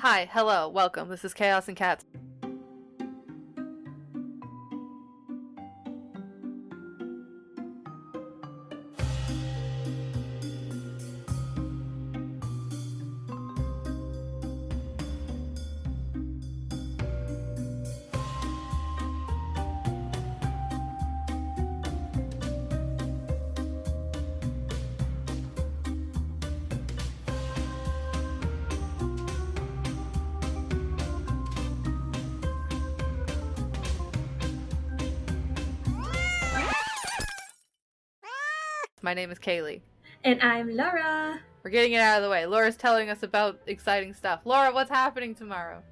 Hi, hello, welcome. This is Chaos and Cats. My name is Kaylie. And I'm Laura. We're getting it out of the way. Laura's telling us about exciting stuff. Laura, what's happening tomorrow?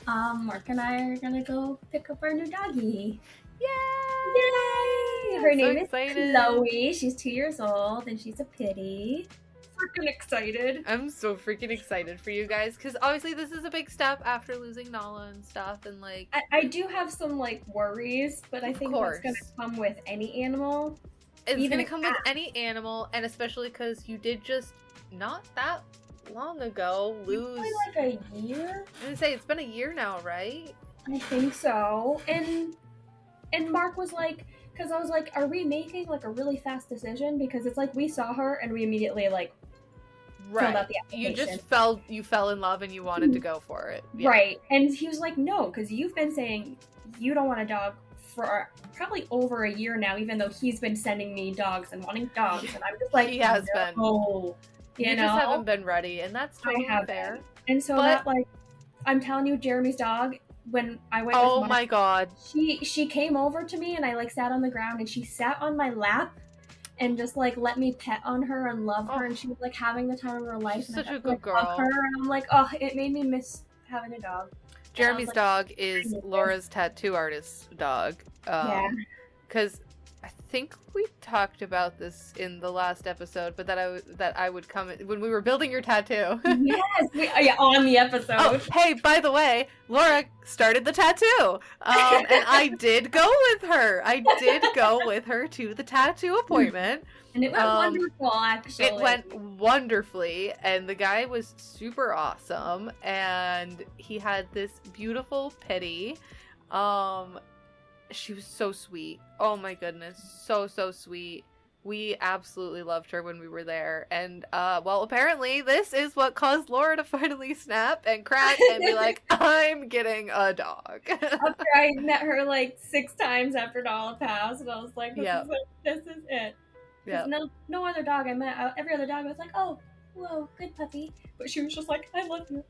Mark and I are gonna go pick up our new doggy. Yay! Yay! Her I'm name so is excited. Chloe. She's 2 years old and she's a pitty. Freaking excited. I'm so freaking excited for you guys because obviously this is a big step after losing Nala and stuff, and like I do have some worries, but I think that's gonna come with any animal. It's gonna come with any animal, and especially because you did just not that long ago lose. Probably a year. I'm gonna say it's been a year now, right? I think so. And Mark was like, because I was like, are we making a really fast decision? Because it's we saw her and we immediately filled out the application. You fell in love and you wanted to go for it. Yeah. Right. And he was like, no, because you've been saying you don't want a dog for probably over a year now, even though he's been sending me dogs and wanting dogs, and I'm just he has been. You just haven't been ready, and that's totally fair. And so I'm telling you, Jeremy's dog, when I went with Mark, my god, she came over to me and I sat on the ground and she sat on my lap and just let me pet on her and love her, and she was having the time of her life. Such a good girl. Love her, and I'm like, oh, it made me miss having a dog. Jeremy's dog is Laura's tattoo artist's dog. Yeah. Because I think we talked about this in the last episode, but that I would come when we were building your tattoo. Yes, on the episode. Oh, hey, by the way, Laura started the tattoo, and I did go with her. I did go with her to the tattoo appointment. And it went wonderful, actually. It went wonderfully, and the guy was super awesome, and he had this beautiful pitty. She was so sweet. Oh my goodness, so sweet. We absolutely loved her when we were there, and well, apparently this is what caused Laura to finally snap and crack and be like, I'm getting a dog. After I met her 6 times after Nala passed, and I was like, this is it. Yeah. No other dog I met, every other dog I was like, oh, whoa, good puppy. But she was just like, I love you.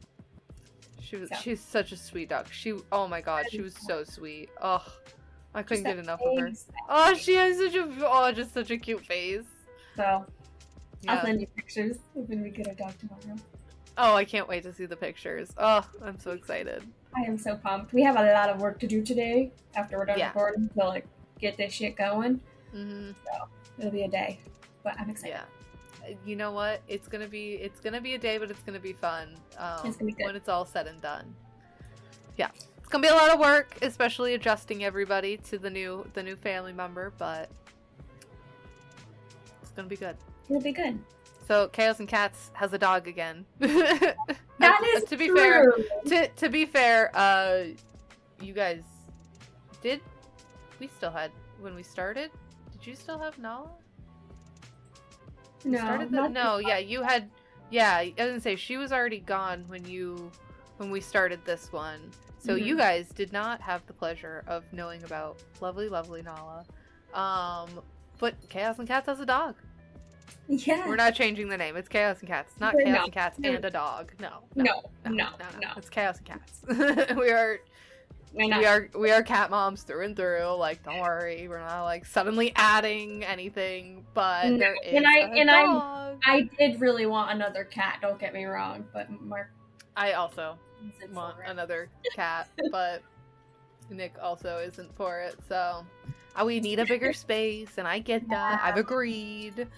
She's such a sweet dog. Oh my god, she was so sweet. Oh, I couldn't get enough of her. Oh, she has just such a cute face. So, I'll send you pictures when we get a dog tomorrow. Oh, I can't wait to see the pictures. Oh, I'm so excited. I am so pumped. We have a lot of work to do today after we're done recording to get this shit going. Mm-hmm. So, it'll be a day, but I'm excited. Yeah, you know what? It's gonna be a day, but it's gonna be fun. It's gonna be good when it's all said and done. Yeah, it's gonna be a lot of work, especially adjusting everybody to the new family member, but it's gonna be good. It'll be good. So Chaos and Cats has a dog again. That is to be true. fair. To be fair, you guys we still had when we started. Did you still have Nala? No. Yeah, you had. Yeah, I was gonna say she was already gone when we started this one. So you guys did not have the pleasure of knowing about lovely Nala. But Chaos and Cats has a dog. Yeah. We're not changing the name. It's Chaos and Cats. It's not Chaos and Cats and a dog. No. It's Chaos and Cats. We are cat moms through and through. Don't worry, we're not suddenly adding anything. But there is a dog. I did really want another cat. Don't get me wrong, but Mark. I also want another cat, but Nick also isn't for it. So we need a bigger space, and I get that. I've agreed.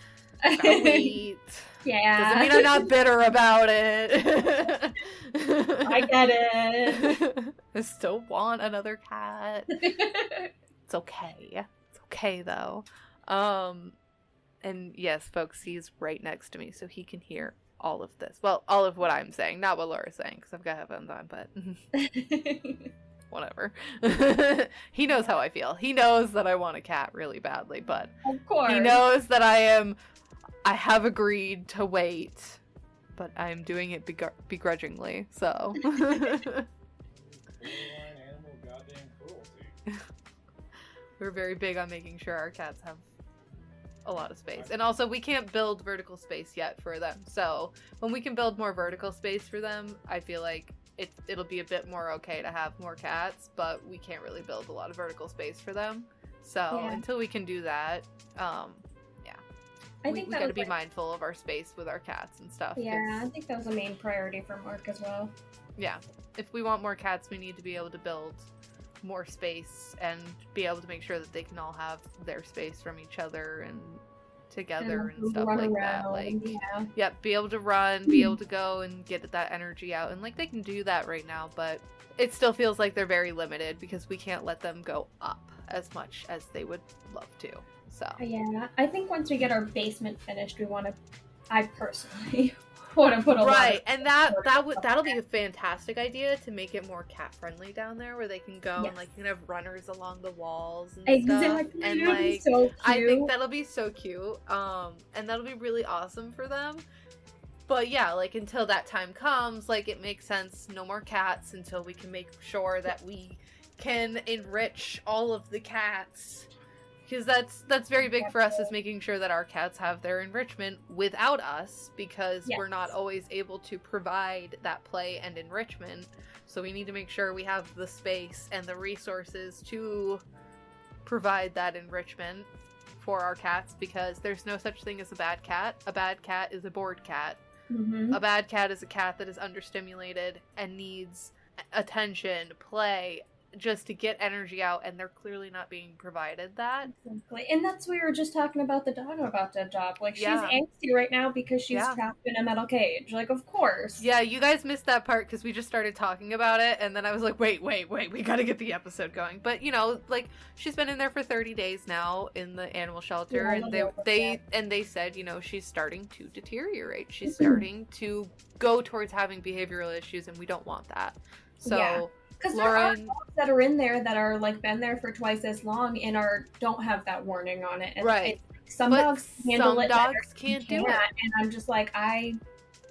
Wait. Yeah. Doesn't mean I'm not bitter about it. I get it. I still want another cat. It's okay. It's okay though. And yes, folks, he's right next to me, so he can hear all of this. Well, all of what I'm saying, not what Laura's saying, because I've got headphones on, but whatever. He knows how I feel. He knows that I want a cat really badly, but of course. He knows that I have agreed to wait, but I'm doing it begrudgingly, so. We're very big on making sure our cats have a lot of space. And also, we can't build vertical space yet for them. So when we can build more vertical space for them, I feel like it'll be a bit more okay to have more cats, but we can't really build a lot of vertical space for them. So until we can do that, we gotta be mindful of our space with our cats and stuff. Yeah, I think that was a main priority for Mark as well. Yeah. If we want more cats, we need to be able to build more space and be able to make sure that they can all have their space from each other and together and stuff like that. Like, be able to run, be able to go and get that energy out, and like they can do that right now, but it still feels like they're very limited because we can't let them go up as much as they would love to. So yeah, I think once we get our basement finished, I personally want to put a lot and that'll be a fantastic idea to make it more cat friendly down there, where they can go and like you can have runners along the walls and stuff. And like so I think that'll be so cute. And that'll be really awesome for them. But yeah, like until that time comes, like it makes sense, no more cats until we can make sure that we can enrich all of the cats. Because that's very big for us, is making sure that our cats have their enrichment without us, because we're not always able to provide that play and enrichment. So we need to make sure we have the space and the resources to provide that enrichment for our cats, because there's no such thing as a bad cat. A bad cat is a bored cat. Mm-hmm. A bad cat is a cat that is understimulated and needs attention, play, just to get energy out, and they're clearly not being provided that. Exactly. And that's we were just talking about the dog about to adopt. Like, she's angsty right now because she's trapped in a metal cage. Like, of course. Yeah, you guys missed that part because we just started talking about it, and then I was like, wait, we gotta get the episode going. But, you know, like, she's been in there for 30 days now in the animal shelter, and they said, you know, she's starting to deteriorate. She's starting to go towards having behavioral issues, and we don't want that. So... Because there are dogs that are in there that are like been there for twice as long and don't have that warning on it. And some dogs handle it. Some dogs can't do it. And I'm just like, I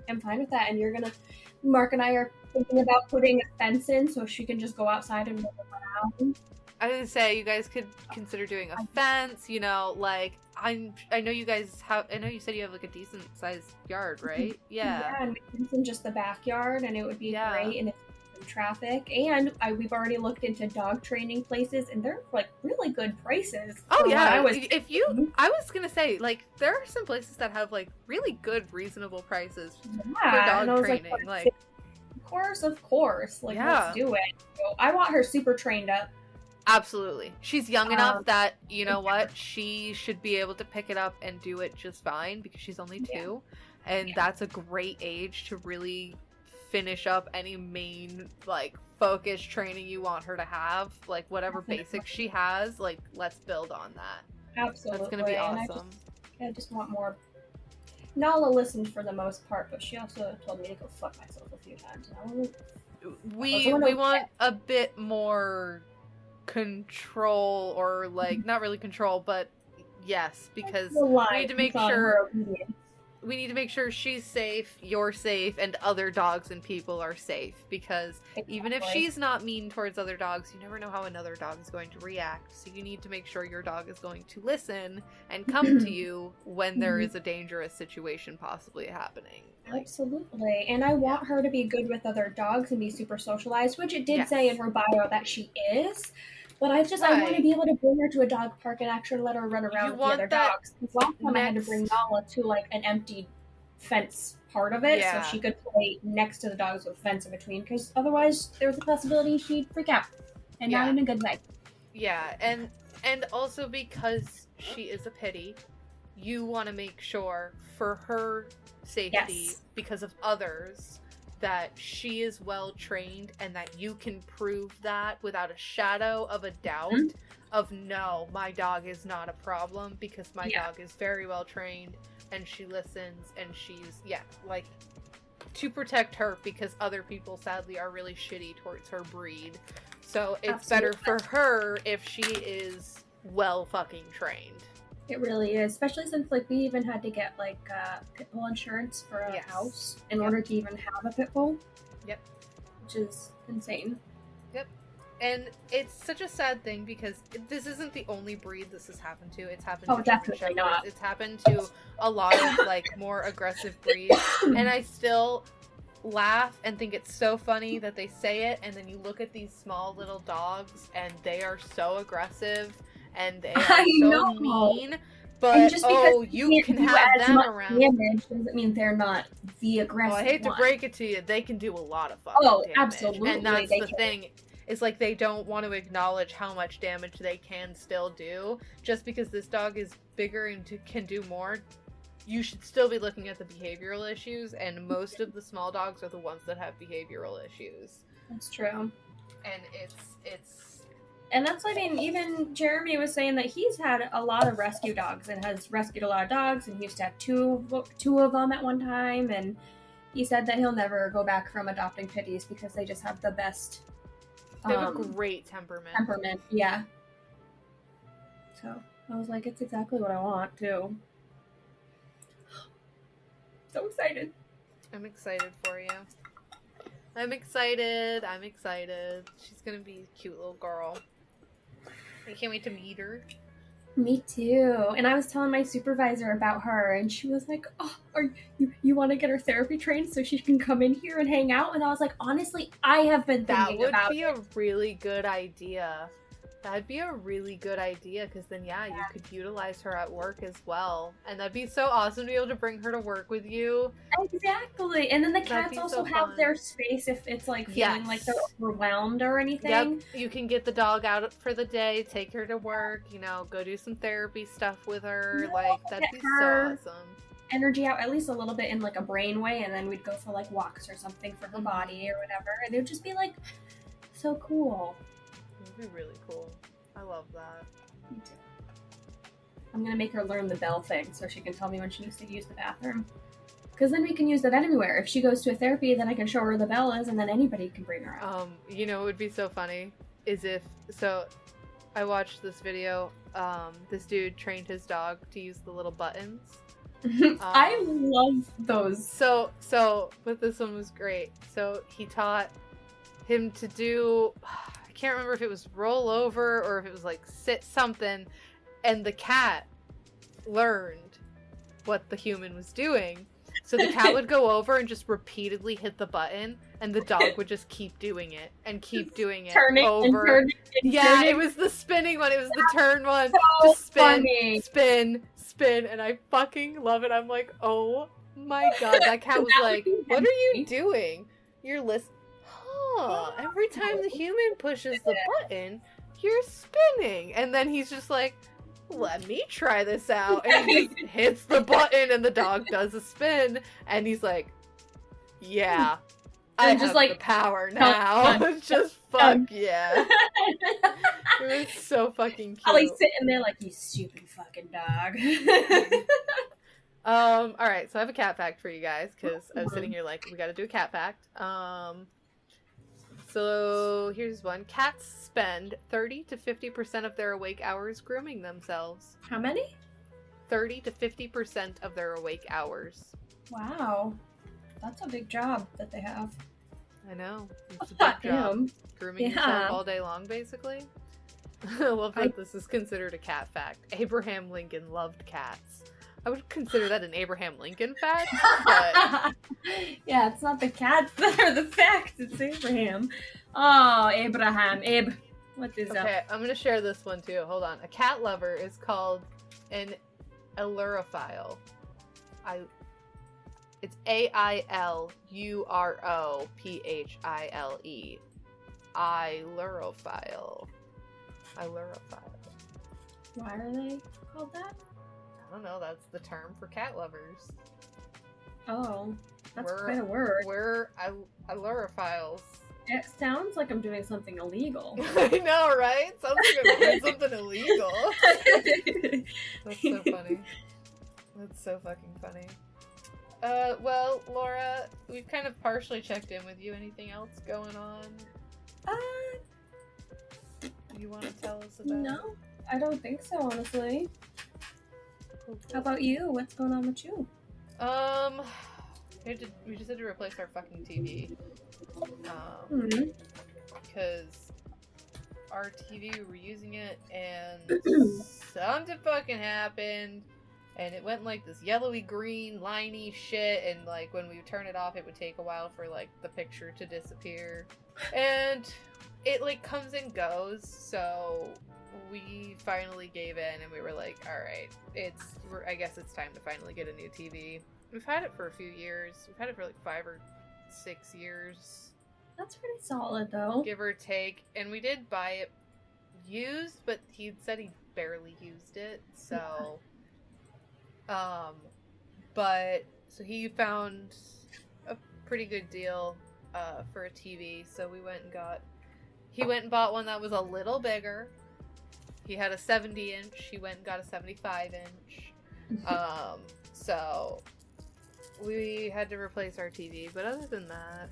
am fine with that. And Mark and I are thinking about putting a fence in so she can just go outside and move around. I was gonna say, you guys could consider doing a fence. You know, like I know you guys have. I know you said you have like a decent sized yard, right? Yeah. And it's in just the backyard, and it would be great. And traffic, and we've already looked into dog training places, and they're like really good prices. Oh yeah, I was gonna say, like, there are some places that have like really good reasonable prices for dog training. Like, of course, like let's do it. So I want her super trained up. Absolutely, she's young enough that you know what, she should be able to pick it up and do it just fine because she's only 2, and that's a great age to really finish up any main like focus training you want her to have, like whatever basics she has, like let's build on that. Absolutely, that's gonna be awesome. I just want more. Nala listened for the most part, but she also told me to go fuck myself a few times. We want a bit more control, or like not really control, but yes, because we need to make sure. We need to make sure she's safe, you're safe, and other dogs and people are safe. Because even if she's not mean towards other dogs, you never know how another dog is going to react. So you need to make sure your dog is going to listen and come to you when there is a dangerous situation possibly happening. Absolutely. And I want her to be good with other dogs and be super socialized, which it did say in her bio that she is. But I want to be able to bring her to a dog park and actually let her run around with the other dogs. Last time I had to bring Nala to like an empty fence part of it, so she could play next to the dogs with a fence in between, because otherwise there was a possibility she'd freak out, and not in a good way. Yeah, and also because she is a pitty, you want to make sure for her safety, because of others, that she is well trained and that you can prove that without a shadow of a doubt of no, my dog is not a problem because my dog is very well trained and she listens, and she's, like, to protect her, because other people sadly are really shitty towards her breed. So it's better for her if she is well fucking trained. It really is, especially since, like, we even had to get, like, pit bull insurance for a house in order to even have a pit bull. Yep. Which is insane. Yep. And it's such a sad thing, because this isn't the only breed this has happened to. It's happened to definitely not. It's happened to a lot of, like, more aggressive breeds. And I still laugh and think it's so funny that they say it, and then you look at these small little dogs, and they are so aggressive, and they are so mean. But, you can have them around. Damage doesn't mean they're not the aggressive I hate to break it to you, they can do a lot of fucking damage. Absolutely. And that's the thing. It's like they don't want to acknowledge how much damage they can still do. Just because this dog is bigger and can do more, you should still be looking at the behavioral issues, and most of the small dogs are the ones that have behavioral issues. That's true. And it's and that's, I mean, even Jeremy was saying that he's had a lot of rescue dogs and has rescued a lot of dogs, and he used to have two of them at one time, and he said that he'll never go back from adopting pitties because they just have the best. They have a great temperament. Yeah. So I was like, it's exactly what I want too. So excited. I'm excited for you. I'm excited. She's gonna be a cute little girl. I can't wait to meet her. Me too. And I was telling my supervisor about her, and she was like, "Oh, are you want to get her therapy trained so she can come in here and hang out?" And I was like, "Honestly, I have been thinking about it." That would be a really good idea. That'd be a really good idea, because then, you could utilize her at work as well. And that'd be so awesome to be able to bring her to work with you. Exactly. And then the cats also have their space if it's, like, feeling like they're overwhelmed or anything. Yep. You can get the dog out for the day, take her to work, go do some therapy stuff with her. That'd be so awesome. Energy out at least a little bit in, like, a brain way, and then we'd go for, like, walks or something for her body or whatever. And it would just be, like, so cool. It'd be really cool. I love that. Me too. I'm gonna make her learn the bell thing so she can tell me when she needs to use the bathroom. Because then we can use that anywhere. If she goes to a therapy, then I can show her where the bell is, and then anybody can bring her out. It would be so funny is if I watched this video. This dude trained his dog to use the little buttons. I love those. But this one was great. So he taught him to do. I can't remember if it was roll over or if it was like sit something, and the cat learned what the human was doing. So the cat would go over and just repeatedly hit the button, and the dog would just keep doing it and keep doing it turning over. And turning and turning. It was the spinning one. It was the turn one. So just spin, funny. spin, and I fucking love it. I'm like, oh my god, that cat was like, what are you doing? You're listening. Every time the human pushes the button, you're spinning. And then he's just like, let me try this out. And he just hits the button, and the dog does a spin. And he's like, yeah, I have the power now. Just fuck yeah. It was so fucking cute. Ollie's sitting there like, you stupid fucking dog. Alright, so I have a cat fact for you guys, because I was sitting here like, we gotta do a cat fact. So here's one. Cats spend 30 to 50% of their awake hours grooming themselves. How many? 30 to 50% of their awake hours. Wow. That's a big job that they have. I know. It's a big job. Grooming yourself all day long, basically. I love that this is considered a cat fact. Abraham Lincoln loved cats. I would consider that an Abraham Lincoln fact, but... Yeah, it's not the cats that are the facts, it's Abraham. Oh, Abraham. Abe, what is up? Okay, I'm gonna share this one too. Hold on. A cat lover is called an ailurophile. It's ailurophile. Ailurophile. Why are they called that? I don't know, that's the term for cat lovers. Oh, that's quite a word. We're ailurophiles. It sounds like I'm doing something illegal. I know, right? Sounds like I'm doing something illegal. That's so funny. That's so fucking funny. Well, Laura, we've kind of partially checked in with you. Anything else going on? You want to tell us about? No, I don't think so, honestly. Cool. How about you? What's going on with you? We just had to replace our fucking TV. Because our TV, we were using it, and something fucking happened, and it went like this yellowy green, liney shit, and like when we would turn it off, it would take a while for like the picture to disappear, and it like comes and goes, so we finally gave in, and we were like, alright, I guess it's time to finally get a new TV. We've had it for a few years. We've had it for like 5 or 6 years. That's pretty solid, though. Give or take. And we did buy it used, but he said he barely used it, so... So he found a pretty good deal for a TV, so he went and bought one that was a little bigger. He had a 70-inch, he went and got a 75-inch. So we had to replace our TV, but other than that...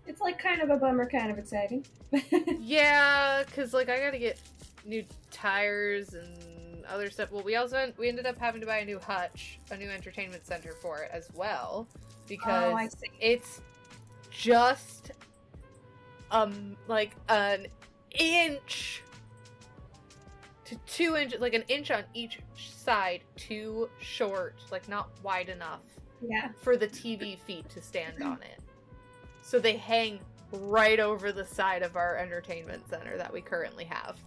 It's like kind of a bummer, kind of exciting. Yeah, because like I gotta get new tires and other stuff. Well, we ended up having to buy a new hutch, a new entertainment center for it as well, because it's just like an inch to 2 inches, like an inch on each side, too short, like not wide enough for the TV feet to stand on it. So they hang right over the side of our entertainment center that we currently have.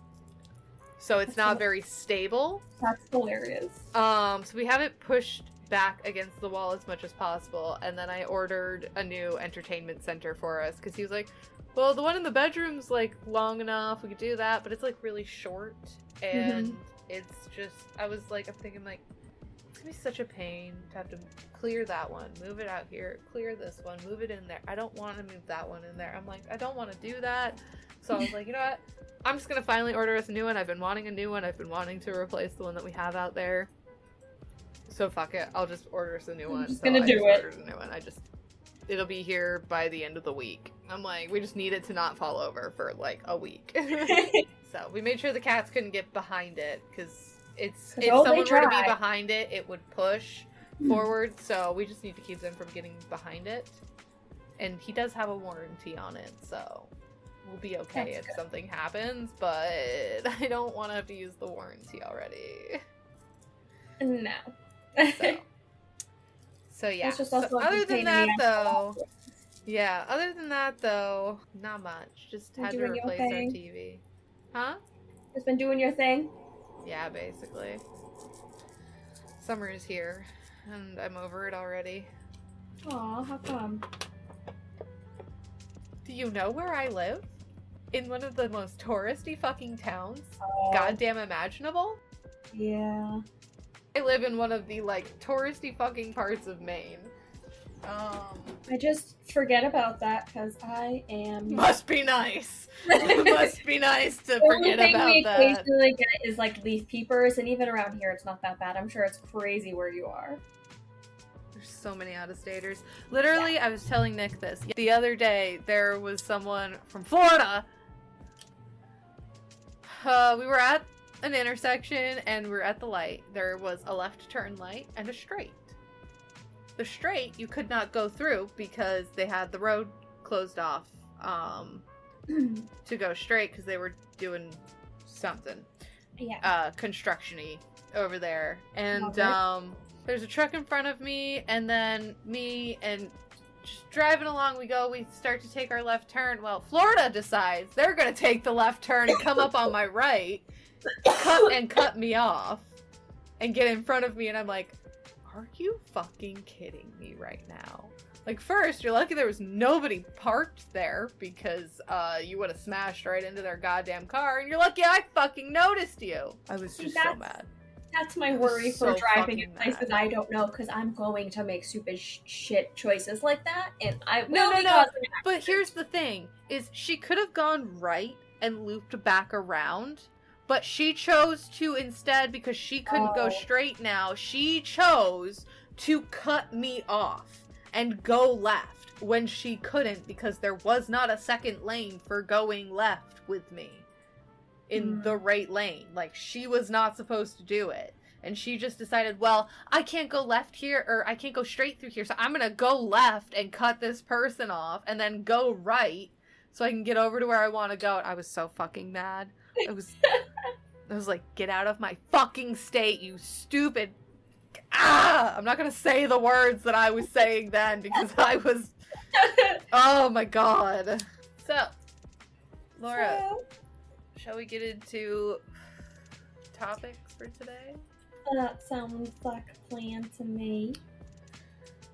So it's not very stable. That's hilarious. So we have it pushed back against the wall as much as possible, and then I ordered a new entertainment center for us, because he was like, well, the one in the bedroom's like long enough, we could do that, but it's like really short, and it's just, I'm thinking like, it's gonna be such a pain to have to clear that one, move it out here, clear this one, move it in there. I don't want to move that one in there. I'm like, I don't want to do that. So I was like, you know what? I'm just gonna finally order us a new one. I've been wanting a new one. I've been wanting to replace the one that we have out there. So fuck it. I'll just order us a new one. I'm just gonna do it. Ordered a new one. It'll be here by the end of the week. I'm like, we just need it to not fall over for like a week. So we made sure the cats couldn't get behind it, because if someone were to be behind it, it would push forward. So we just need to keep them from getting behind it. And he does have a warranty on it, so we'll be okay if something happens. But I don't want to have to use the warranty already. No. So yeah. Other than that, though, not much. Just had to replace our TV. Huh? Just been doing your thing? Yeah, basically. Summer is here, and I'm over it already. Aw, how come? Do you know where I live? In one of the most touristy fucking towns goddamn imaginable? Yeah. I live in one of the, like, touristy fucking parts of Maine. I just forget about that, because I am... Must be nice! Must be nice to forget about that. The only thing we occasionally get is, like, leaf peepers, and even around here it's not that bad. I'm sure it's crazy where you are. There's so many out-of-staters. Literally, I was telling Nick this. The other day, there was someone from Florida. We were at an intersection, and we're at the light. There was a left turn light and a straight. The straight you could not go through because they had the road closed off to go straight, because they were doing something construction-y over there. And there's a truck in front of me, and then me, and just driving along we start to take our left turn. Well, Florida decides they're gonna take the left turn and come up on my right, cut me off and get in front of me, and I'm like, are you fucking kidding me right now? Like, first, you're lucky there was nobody parked there, because you would have smashed right into their goddamn car, and you're lucky I fucking noticed you. I was just so mad. That's my worry for driving in places I don't know, because I'm going to make stupid shit choices like that, and I will No. But here's the thing, is she could have gone right and looped back around, But she chose to instead, because she couldn't go straight now, she chose to cut me off and go left when she couldn't, because there was not a second lane for going left with me in the right lane. Like, she was not supposed to do it. And she just decided, well, I can't go left here, or I can't go straight through here, so I'm gonna go left and cut this person off, and then go right, so I can get over to where I want to go. I was so fucking mad. I was like, get out of my fucking state, you stupid... I'm not gonna say the words that I was saying then, because I was... Oh my god. So, Laura, shall we get into topics for today? That sounds like a plan to me.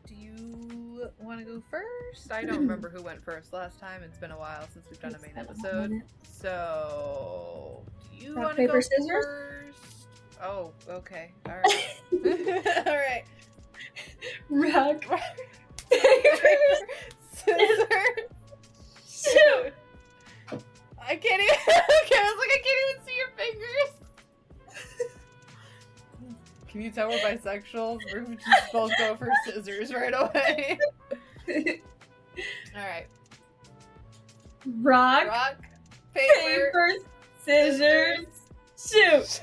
Do you want to go first? I don't remember who went first last time. It's been a while since we've done a main episode. So, do you want to go scissors? First? Oh, okay. Alright. Alright. Rock, paper, scissors, shoot! I can't even... Okay, I was like, I can't even see your fingers. Can you tell we're bisexual? We're just both go for scissors right away. Alright. Rock, paper, scissors, shoot!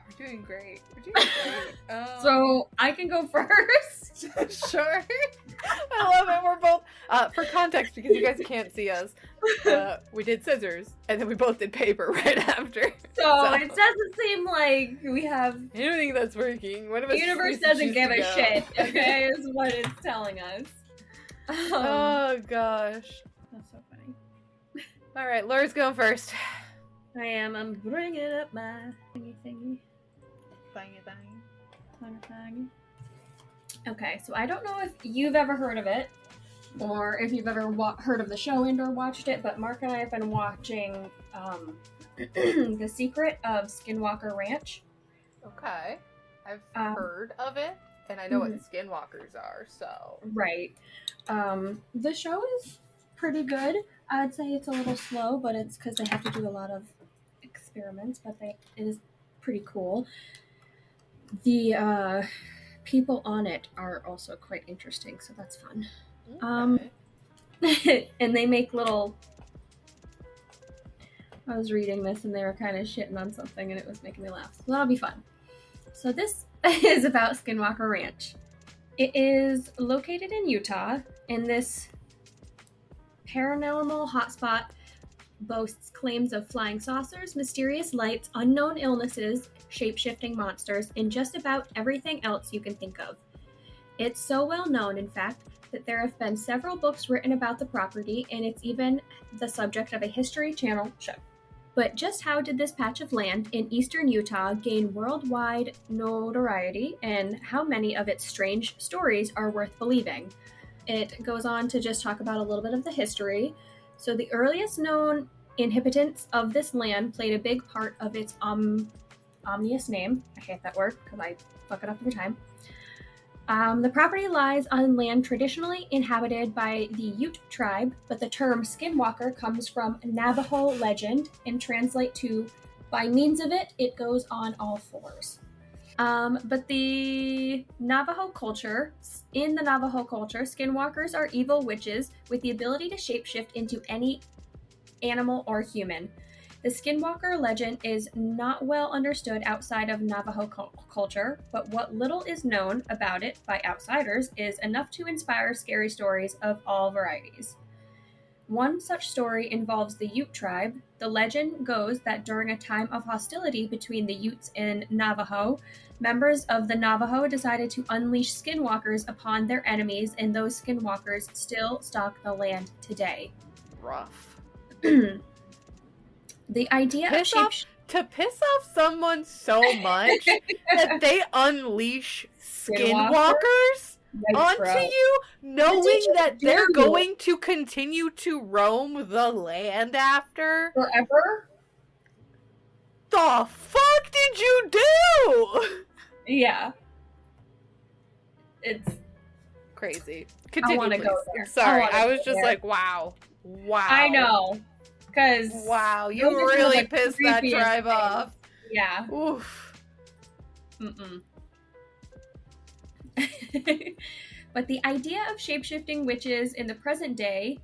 We're doing great. We're doing great. So, I can go first? Sure. I love it. We're both, for context, because you guys can't see us, we did scissors, and then we both did paper right after. So it doesn't seem like we have... I don't think that's working. One of us the universe doesn't give a shit, okay, is what it's telling us. Oh, gosh. That's so funny. Alright, Laura's going first. I am. I'm bringing up my thingy. Thingy. Okay, so I don't know if you've ever heard of it, or if you've ever heard of the show and or watched it, but Mark and I have been watching The Secret of Skinwalker Ranch. Okay. I've heard of it, and I know what skinwalkers are, so... Right. The show is pretty good. I'd say it's a little slow, but it's because they have to do a lot of experiments, but it is pretty cool. The people on it are also quite interesting, so that's fun. Okay. And they make little... I was reading this and they were kind of shitting on something and it was making me laugh. So that'll be fun. So this is about Skinwalker Ranch. It is located in Utah, and this paranormal hotspot boasts claims of flying saucers, mysterious lights, unknown illnesses, shape-shifting monsters, and just about everything else you can think of. It's so well known, in fact, that there have been several books written about the property, and it's even the subject of a History Channel show. But just how did this patch of land in eastern Utah gain worldwide notoriety, and how many of its strange stories are worth believing? It goes on to just talk about a little bit of the history. So the earliest known inhabitants of this land played a big part of its ominous name. I hate that word because I fuck it up every time. The property lies on land traditionally inhabited by the Ute tribe, but the term Skinwalker comes from Navajo legend and translate to, by means of it, it goes on all fours. But in the Navajo culture, Skinwalkers are evil witches with the ability to shapeshift into any animal or human. The Skinwalker legend is not well understood outside of Navajo culture, but what little is known about it by outsiders is enough to inspire scary stories of all varieties. One such story involves the Ute tribe. The legend goes that during a time of hostility between the Utes and Navajo, members of the Navajo decided to unleash skinwalkers upon their enemies, and those skinwalkers still stalk the land today. Rough. The idea to piss off someone so much that they unleash skinwalkers onto you, knowing that they're going to continue to roam the land after forever. The fuck did you do? Yeah, it's crazy. Continue, I want to go there. Sorry, I was just like, wow. I know. Because wow, you really pissed that tribe off. Yeah. Oof. But the idea of shape-shifting witches in the present day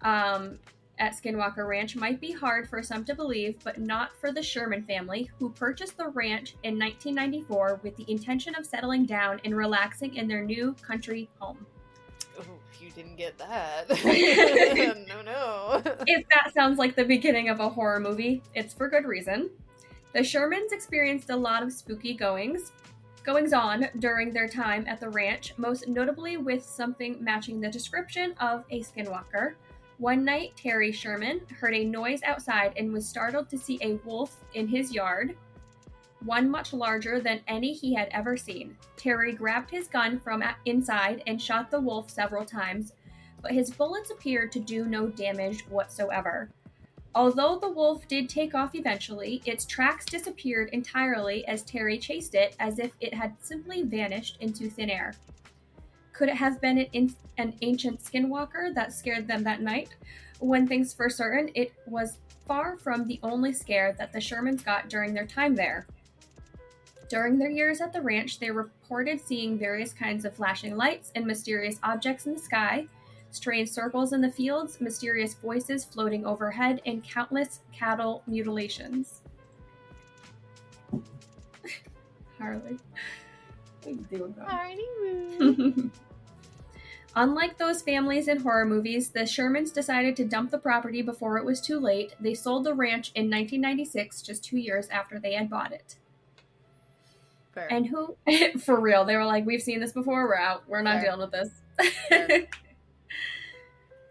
at Skinwalker Ranch might be hard for some to believe, but not for the Sherman family, who purchased the ranch in 1994 with the intention of settling down and relaxing in their new country home. Oh, you didn't get that. No. If that sounds like the beginning of a horror movie, it's for good reason. The Shermans experienced a lot of spooky goings-on during their time at the ranch, most notably with something matching the description of a skinwalker. One night, Terry Sherman heard a noise outside and was startled to see a wolf in his yard, one much larger than any he had ever seen. Terry grabbed his gun from inside and shot the wolf several times, but his bullets appeared to do no damage whatsoever. Although the wolf did take off eventually, its tracks disappeared entirely as Terry chased it as if it had simply vanished into thin air. Could it have been an ancient skinwalker that scared them that night? One thing's for certain, it was far from the only scare that the Shermans got during their time there. During their years at the ranch, they reported seeing various kinds of flashing lights and mysterious objects in the sky, strange circles in the fields, mysterious voices floating overhead, and countless cattle mutilations. Harley. Unlike those families in horror movies, the Shermans decided to dump the property before it was too late. They sold the ranch in 1996, just 2 years after they had bought it. Fair. And who, for real, they were like, we've seen this before, we're out, we're not dealing with this.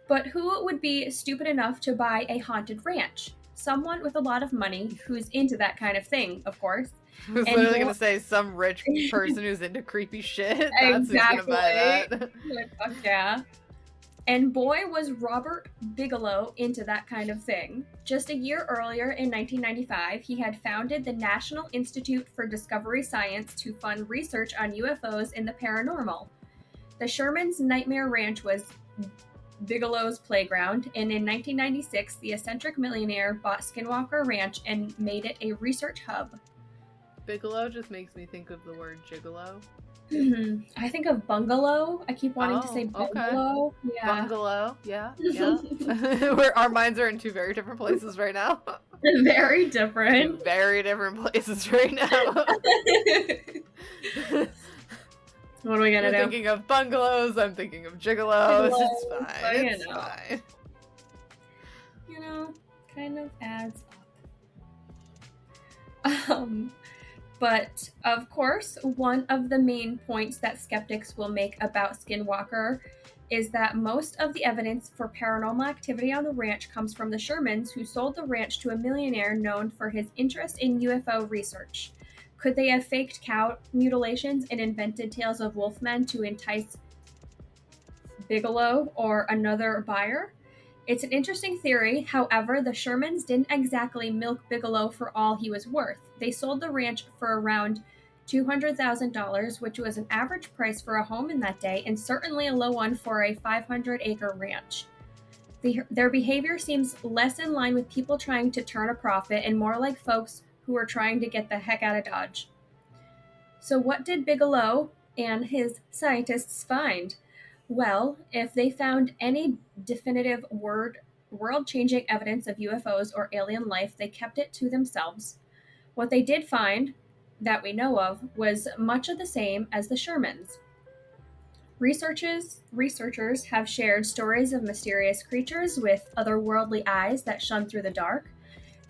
But who would be stupid enough to buy a haunted ranch? Someone with a lot of money who's into that kind of thing, of course. I was literally going to say some rich person who's into creepy shit. That's exactly. who's going to buy that. Fuck yeah. And boy, was Robert Bigelow into that kind of thing. Just a year earlier, in 1995, he had founded the National Institute for Discovery Science to fund research on UFOs and the paranormal. The Shermans' Nightmare Ranch was Bigelow's playground, and in 1996, the eccentric millionaire bought Skinwalker Ranch and made it a research hub. Bigelow just makes me think of the word gigolo. I think of bungalow. I keep wanting to say bungalow. Okay. Yeah. Bungalow, yeah. Our minds are in two very different places right now. Very different. Two very different places right now. What are we gonna do? I'm thinking of bungalows. I'm thinking of gigolos. It's fine. It's fine. You know, kind of adds up. But, of course, one of the main points that skeptics will make about Skinwalker is that most of the evidence for paranormal activity on the ranch comes from the Shermans, who sold the ranch to a millionaire known for his interest in UFO research. Could they have faked cow mutilations and invented tales of wolfmen to entice Bigelow or another buyer? It's an interesting theory. However, the Shermans didn't exactly milk Bigelow for all he was worth. They sold the ranch for around $200,000, which was an average price for a home in that day, and certainly a low one for a 500-acre ranch. Their behavior seems less in line with people trying to turn a profit and more like folks who are trying to get the heck out of Dodge. So what did Bigelow and his scientists find? Well, if they found any definitive world-changing evidence of UFOs or alien life, they kept it to themselves. What they did find, that we know of, was much of the same as the Shermans. Researchers have shared stories of mysterious creatures with otherworldly eyes that shone through the dark.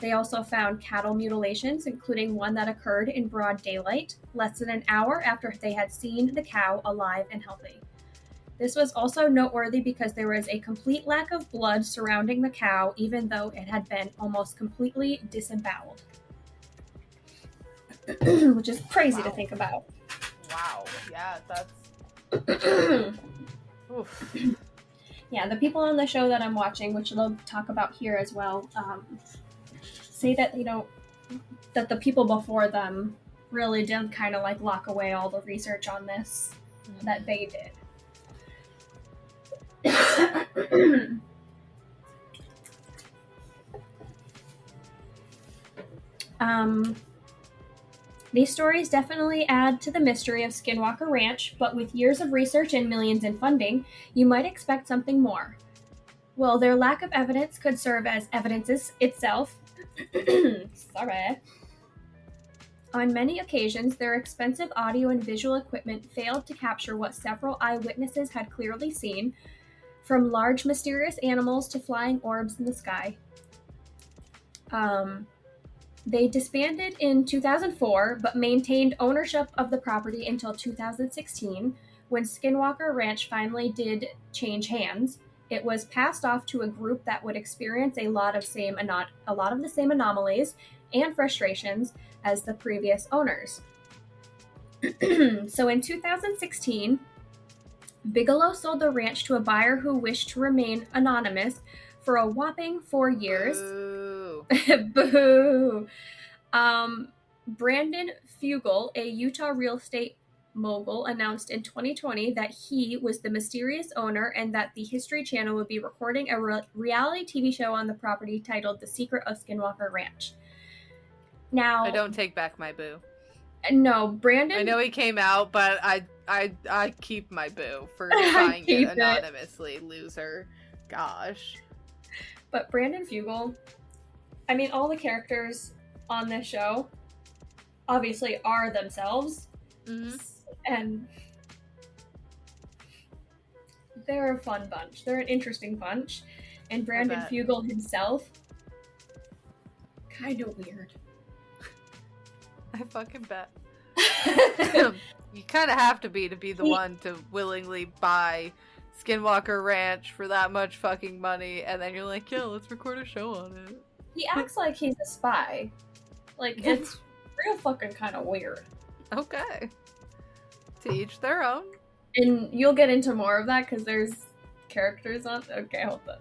They also found cattle mutilations, including one that occurred in broad daylight, less than an hour after they had seen the cow alive and healthy. This was also noteworthy because there was a complete lack of blood surrounding the cow, even though it had been almost completely disemboweled. Which is crazy to think about. Wow. Yeah, that's... Oof. Yeah, the people on the show that I'm watching, which they'll talk about here as well, say that, that the people before them really did kind of like lock away all the research on this that they did. These stories definitely add to the mystery of Skinwalker Ranch, but with years of research and millions in funding, you might expect something more. Well, their lack of evidence could serve as evidence itself. Sorry. On many occasions, their expensive audio and visual equipment failed to capture what several eyewitnesses had clearly seen, from large mysterious animals to flying orbs in the sky. They disbanded in 2004, but maintained ownership of the property until 2016, when Skinwalker Ranch finally did change hands. It was passed off to a group that would experience a lot of the same anomalies and frustrations as the previous owners. So in 2016, Bigelow sold the ranch to a buyer who wished to remain anonymous for a whopping 4 years. Boo. Boo. Brandon Fugel, a Utah real estate mogul, announced in 2020 that he was the mysterious owner and that the History Channel would be recording a reality TV show on the property titled The Secret of Skinwalker Ranch. Now, I don't take back my boo. No, Brandon. I know he came out, but I keep my boo for buying it anonymously, loser. Gosh. But Brandon Fugel, I mean, all the characters on this show obviously are themselves. Mm-hmm. And they're a fun bunch. They're an interesting bunch. And Brandon Fugel himself, kind of weird. I fucking bet. You kind of have to be the one to willingly buy Skinwalker Ranch for that much fucking money, and then you're like, yo, let's record a show on it. He acts like he's a spy. Like, it's real fucking kind of weird. Okay. To each their own. And you'll get into more of that, because there's characters on... Okay, hold on.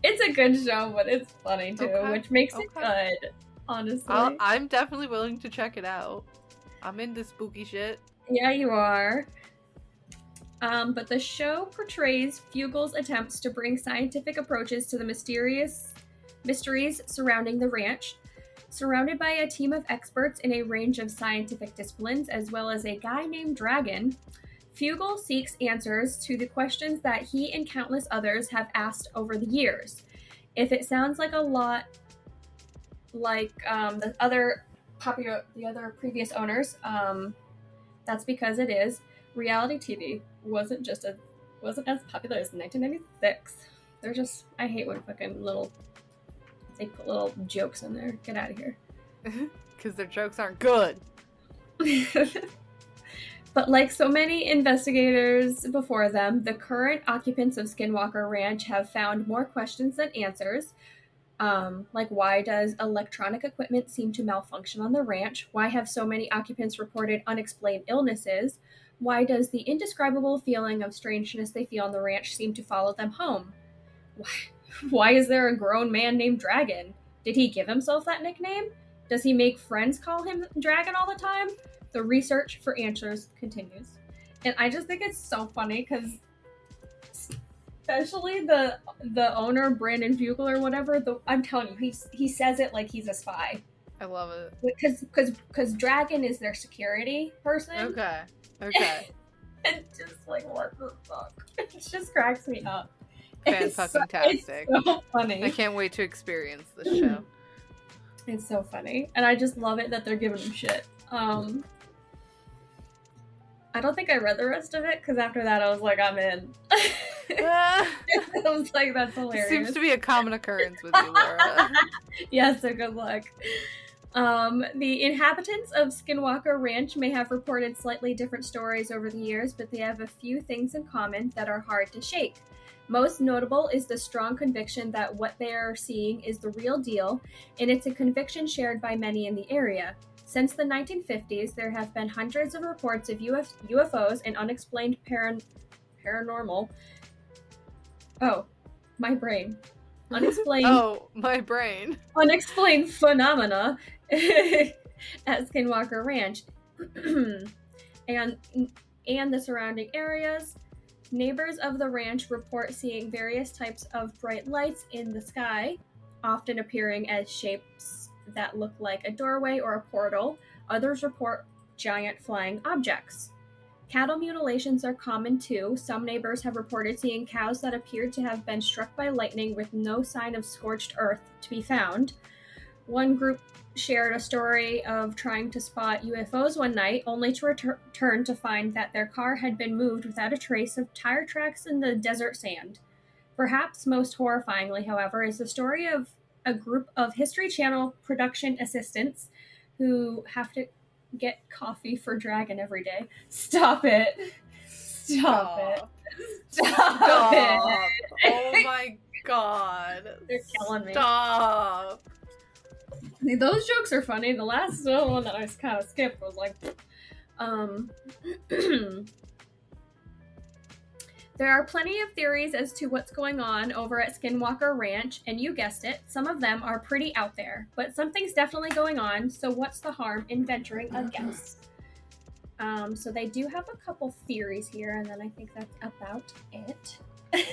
It's a good show, but it's funny, too, which makes it good. Honestly. I'm definitely willing to check it out. I'm into spooky shit. Yeah, you are. But the show portrays Fugel's attempts to bring scientific approaches to the mysteries surrounding the ranch. Surrounded by a team of experts in a range of scientific disciplines, as well as a guy named Dragon, Fugel seeks answers to the questions that he and countless others have asked over the years. If it sounds like a lot like the other previous owners, that's because it is. Reality TV wasn't as popular as 1996. They're just, I hate when fucking they put little jokes in there. Get out of here. Because their jokes aren't good. But like so many investigators before them, the current occupants of Skinwalker Ranch have found more questions than answers. Like, why does electronic equipment seem to malfunction on the ranch? Why have so many occupants reported unexplained illnesses? Why does the indescribable feeling of strangeness they feel on the ranch seem to follow them home? Why is there a grown man named Dragon? Did he give himself that nickname? Does he make friends call him Dragon all the time? The research for answers continues. And I just think it's so funny because especially the owner, Brandon Fugel or whatever, I'm telling you, he says it like he's a spy. I love it. Because Dragon is their security person. Okay. And just like, what the fuck? It just cracks me up. Fan-fucking-tastic. It's so funny. I can't wait to experience this show. It's so funny. And I just love it that they're giving him shit. I don't think I read the rest of it, because after that I was like, I'm in. I was like, that's hilarious. Seems to be a common occurrence with you, Laura. Yeah, so good luck. The inhabitants of Skinwalker Ranch may have reported slightly different stories over the years, but they have a few things in common that are hard to shake. Most notable is the strong conviction that what they are seeing is the real deal, and it's a conviction shared by many in the area. Since the 1950s, there have been hundreds of reports of UFOs and unexplained paranormal. Oh, my brain. Unexplained. Oh, my brain. Unexplained phenomena at Skinwalker Ranch and the surrounding areas. Neighbors of the ranch report seeing various types of bright lights in the sky, often appearing as shapes that look like a doorway or a portal. Others report giant flying objects. Cattle mutilations are common too. Some neighbors have reported seeing cows that appeared to have been struck by lightning with no sign of scorched earth to be found. One group shared a story of trying to spot UFOs one night, only to return to find that their car had been moved without a trace of tire tracks in the desert sand. Perhaps most horrifyingly, however, is the story of a group of History Channel production assistants who have to get coffee for Dragon every day. Stop it. Stop it. Oh my god. They're killing me. Stop. Those jokes are funny. The last one that I kind of skipped was like, there are plenty of theories as to what's going on over at Skinwalker Ranch, and you guessed it, some of them are pretty out there, but something's definitely going on, so what's the harm in venturing a guess? So they do have a couple theories here, and then I think that's about it. Okay.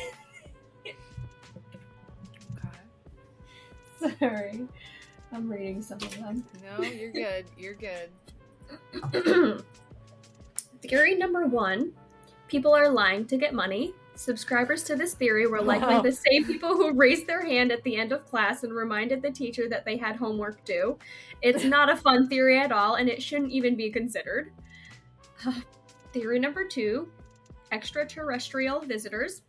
Sorry. I'm reading some of them. No, you're good. You're good. Theory number 1. People are lying to get money. Subscribers to this theory were likely the same people who raised their hand at the end of class and reminded the teacher that they had homework due. It's not a fun theory at all, and it shouldn't even be considered. Theory number 2. Extraterrestrial visitors.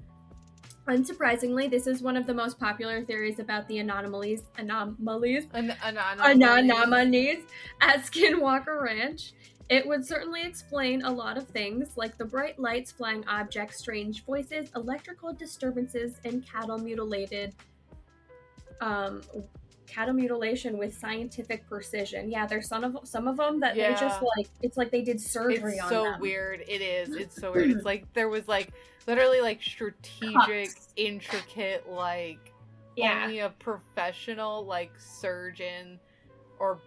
Unsurprisingly, this is one of the most popular theories about the anomalies at Skinwalker Ranch. It would certainly explain a lot of things, like the bright lights, flying objects, strange voices, electrical disturbances, and cattle mutilation with scientific precision. Yeah, there's some of them that they just like, it's like they did surgery on them. It's so weird. It is. It's so weird. It's like there was like literally like strategic, intricate, like only a professional like surgeon or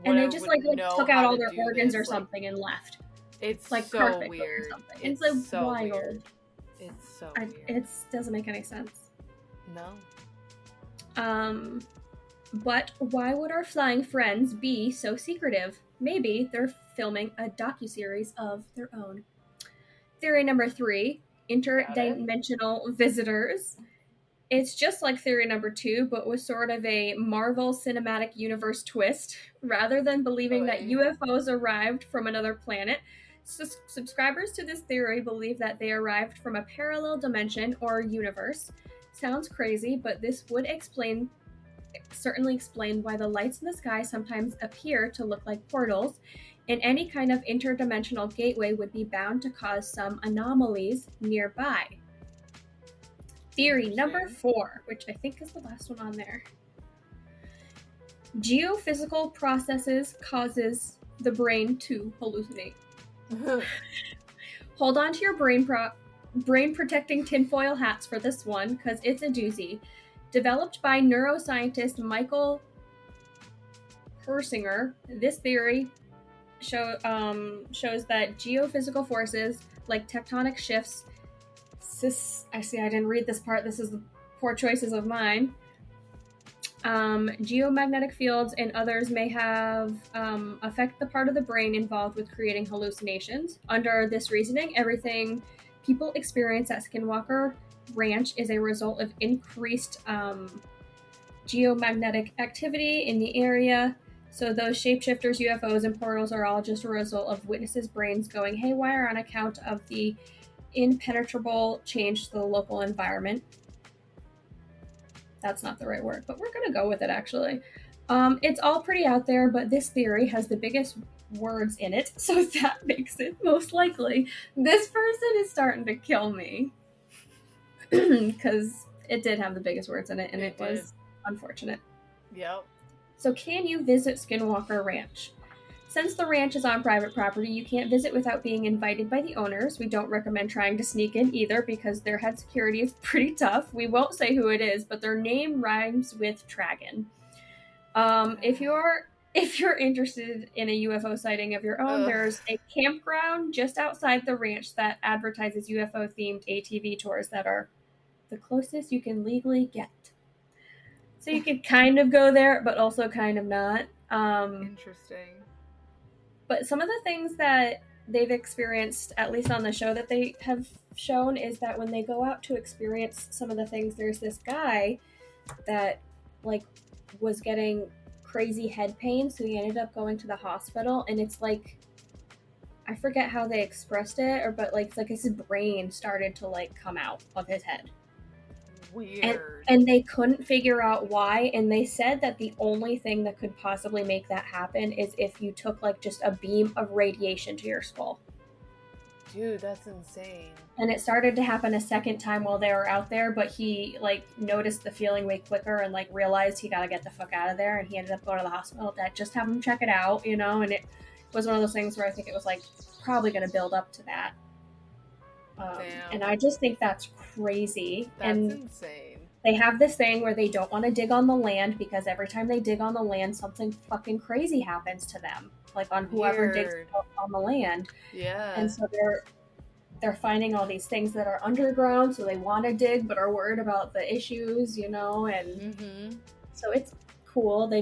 and they just like took out all their organs or something and left. It's like so weird. It's like so wild. Weird. It's so weird. It doesn't make any sense. No. But why would our flying friends be so secretive? Maybe they're filming a docuseries of their own. Theory number 3, interdimensional visitors. It's just like theory number 2, but with sort of a Marvel Cinematic Universe twist. Rather than believing that UFOs arrived from another planet, subscribers to this theory believe that they arrived from a parallel dimension or universe. Sounds crazy, but this would certainly explain why the lights in the sky sometimes appear to look like portals, and any kind of interdimensional gateway would be bound to cause some anomalies nearby. Theory number 4, which I think is the last one on there. Geophysical processes causes the brain to hallucinate. Hold on to your brain protecting tinfoil hats for this one, because it's a doozy. Developed by neuroscientist Michael Persinger, this theory shows that geophysical forces like tectonic shifts. I didn't read this part. This is the poor choices of mine. Geomagnetic fields and others may have affect the part of the brain involved with creating hallucinations. Under this reasoning, everything people experience at Skinwalker Ranch is a result of increased geomagnetic activity in the area. So those shapeshifters, UFOs, and portals are all just a result of witnesses' brains going haywire on account of the impenetrable change to the local environment. That's not the right word, but we're going to go with it, actually. It's all pretty out there, but this theory has the biggest words in it, so that makes it most likely. This person is starting to kill me. Because it did have the biggest words in it, and it was unfortunate. Yep. So can you visit Skinwalker Ranch? Since the ranch is on private property, you can't visit without being invited by the owners. We don't recommend trying to sneak in either because their head security is pretty tough. We won't say who it is, but their name rhymes with dragon. If you're if you're interested in a UFO sighting of your own, there's a campground just outside the ranch that advertises UFO-themed ATV tours that are the closest you can legally get. So you can kind of go there, but also kind of not. Interesting. But some of the things that they've experienced, at least on the show that they have shown, is that when they go out to experience some of the things, there's this guy that, like, was getting crazy head pain, so he ended up going to the hospital, and it's like, I forget how they expressed it, but like, it's like his brain started to, like, come out of his head. Weird. And they couldn't figure out why, and they said that the only thing that could possibly make that happen is if you took, like, just a beam of radiation to your skull. Dude, that's insane. And it started to happen a second time while they were out there, but he, like, noticed the feeling way quicker and, like, realized he gotta get the fuck out of there, and he ended up going to the hospital to just have him check it out, you know, and it was one of those things where I think it was, like, probably gonna build up to that. And I just think that's crazy. That's insane. They have this thing where they don't want to dig on the land because every time they dig on the land, something fucking crazy happens to them. Like on whoever digs on the land. Yeah. And so they're finding all these things that are underground, so they want to dig but are worried about the issues, you know, and so it's cool. They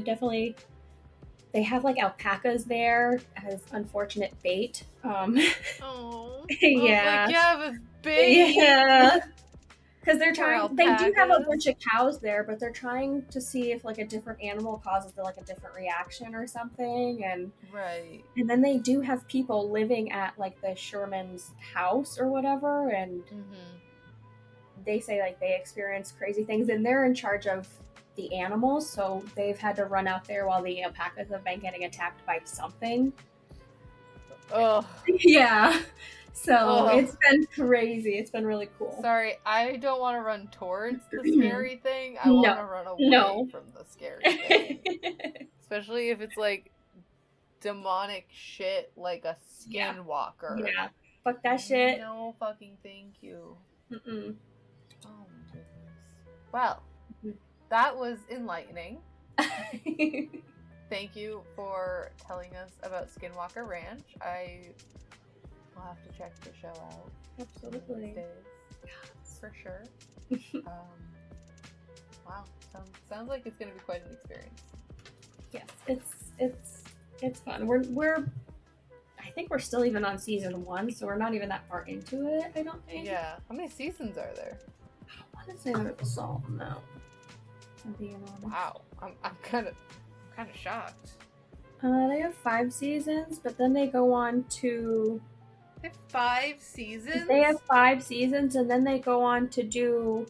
have, like, alpacas there as unfortunate bait. Oh. Yeah. Like, yeah, with bait. Yeah. Because they do have a bunch of cows there, but they're trying to see if, like, a different animal causes, like, a different reaction or something, and and then they do have people living at, like, the Sherman's house or whatever, and they say, like, they experience crazy things, and they're in charge of the animals, so they've had to run out there while the alpacas have been getting attacked by something. Oh. Yeah. So it's been crazy. It's been really cool. Sorry, I don't want to run towards the scary thing. I want to run away from the scary thing. Especially if it's, like, demonic shit like a skinwalker. Yeah. Fuck that shit. No fucking thank you. Mm-mm. Oh my goodness. Well, that was enlightening. Thank you for telling us about Skinwalker Ranch. I will have to check the show out. Absolutely. For sure. Wow. Sounds like it's going to be quite an experience. Yes, it's fun. I think we're still even on season 1, so we're not even that far into it, I don't think. Yeah. How many seasons are there? I want to say there's some now. Wow. I'm kind of shocked. They have 5 seasons, but then they go on to... They have 5 seasons? They have 5 seasons, and then they go on to do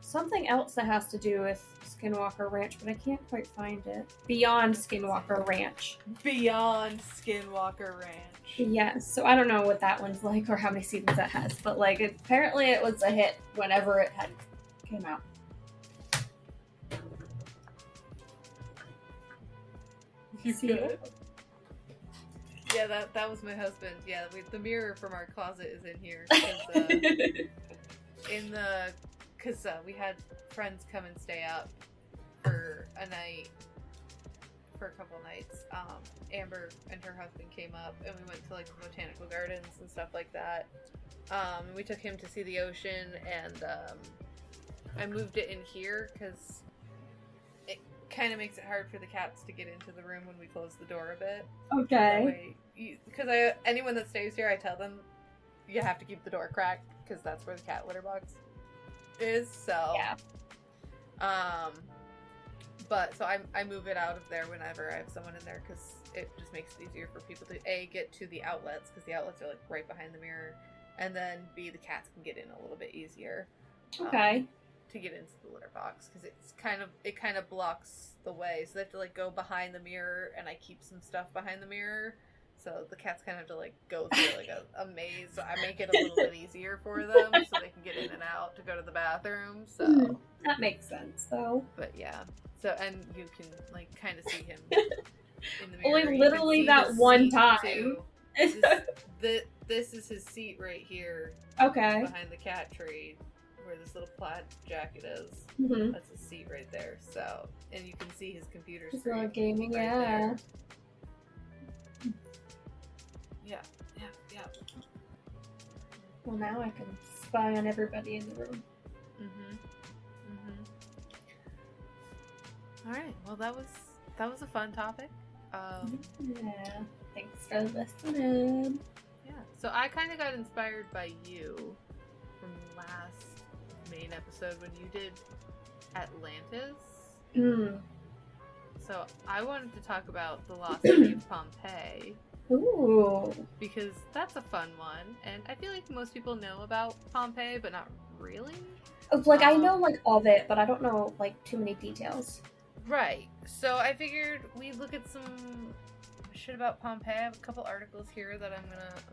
something else that has to do with Skinwalker Ranch, but I can't quite find it. Beyond Skinwalker Ranch. Beyond Skinwalker Ranch. Yes, so I don't know what that one's like or how many seasons that has, but, like, apparently it was a hit whenever it came out. You good? Yeah, that was my husband. Yeah, the mirror from our closet is in here. Because we had friends come and stay up for a night, for a couple nights. Amber and her husband came up, and we went to, like, the botanical gardens and stuff like that. We took him to see the ocean, and I moved it in here because it kind of makes it hard for the cats to get into the room when we close the door a bit. Okay. Because anyone that stays here, I tell them you have to keep the door cracked because that's where the cat litter box is. So yeah. But so I move it out of there whenever I have someone in there because it just makes it easier for people to get to the outlets because the outlets are, like, right behind the mirror, and then B, the cats can get in a little bit easier. Okay. To get into the litter box because it kind of blocks the way, so they have to, like, go behind the mirror, and I keep some stuff behind the mirror, so the cats kind of have to, like, go through, like, a maze. So I make it a little bit easier for them so they can get in and out to go to the bathroom. So that makes sense, though. But yeah, so and you can, like, kind of see him in the mirror. Only literally that one time. This is his seat right here. Okay. Behind the cat tree, where this little plaid jacket is. Mm-hmm. That's his seat right there. So and you can see his computer his screen. little gaming, right yeah. There. Yeah. Well, now I can spy on everybody in the room. All right. Well, that was a fun topic. Yeah. Thanks for listening. Yeah. So I kind of got inspired by you from last main episode when you did Atlantis. So I wanted to talk about the lost city of Pompeii. Ooh. Because that's a fun one, and I feel like most people know about Pompeii, but not really. Like, I know, like, of it, but I don't know, like, too many details. Right. So I figured we'd look at some shit about Pompeii. I have a couple articles here that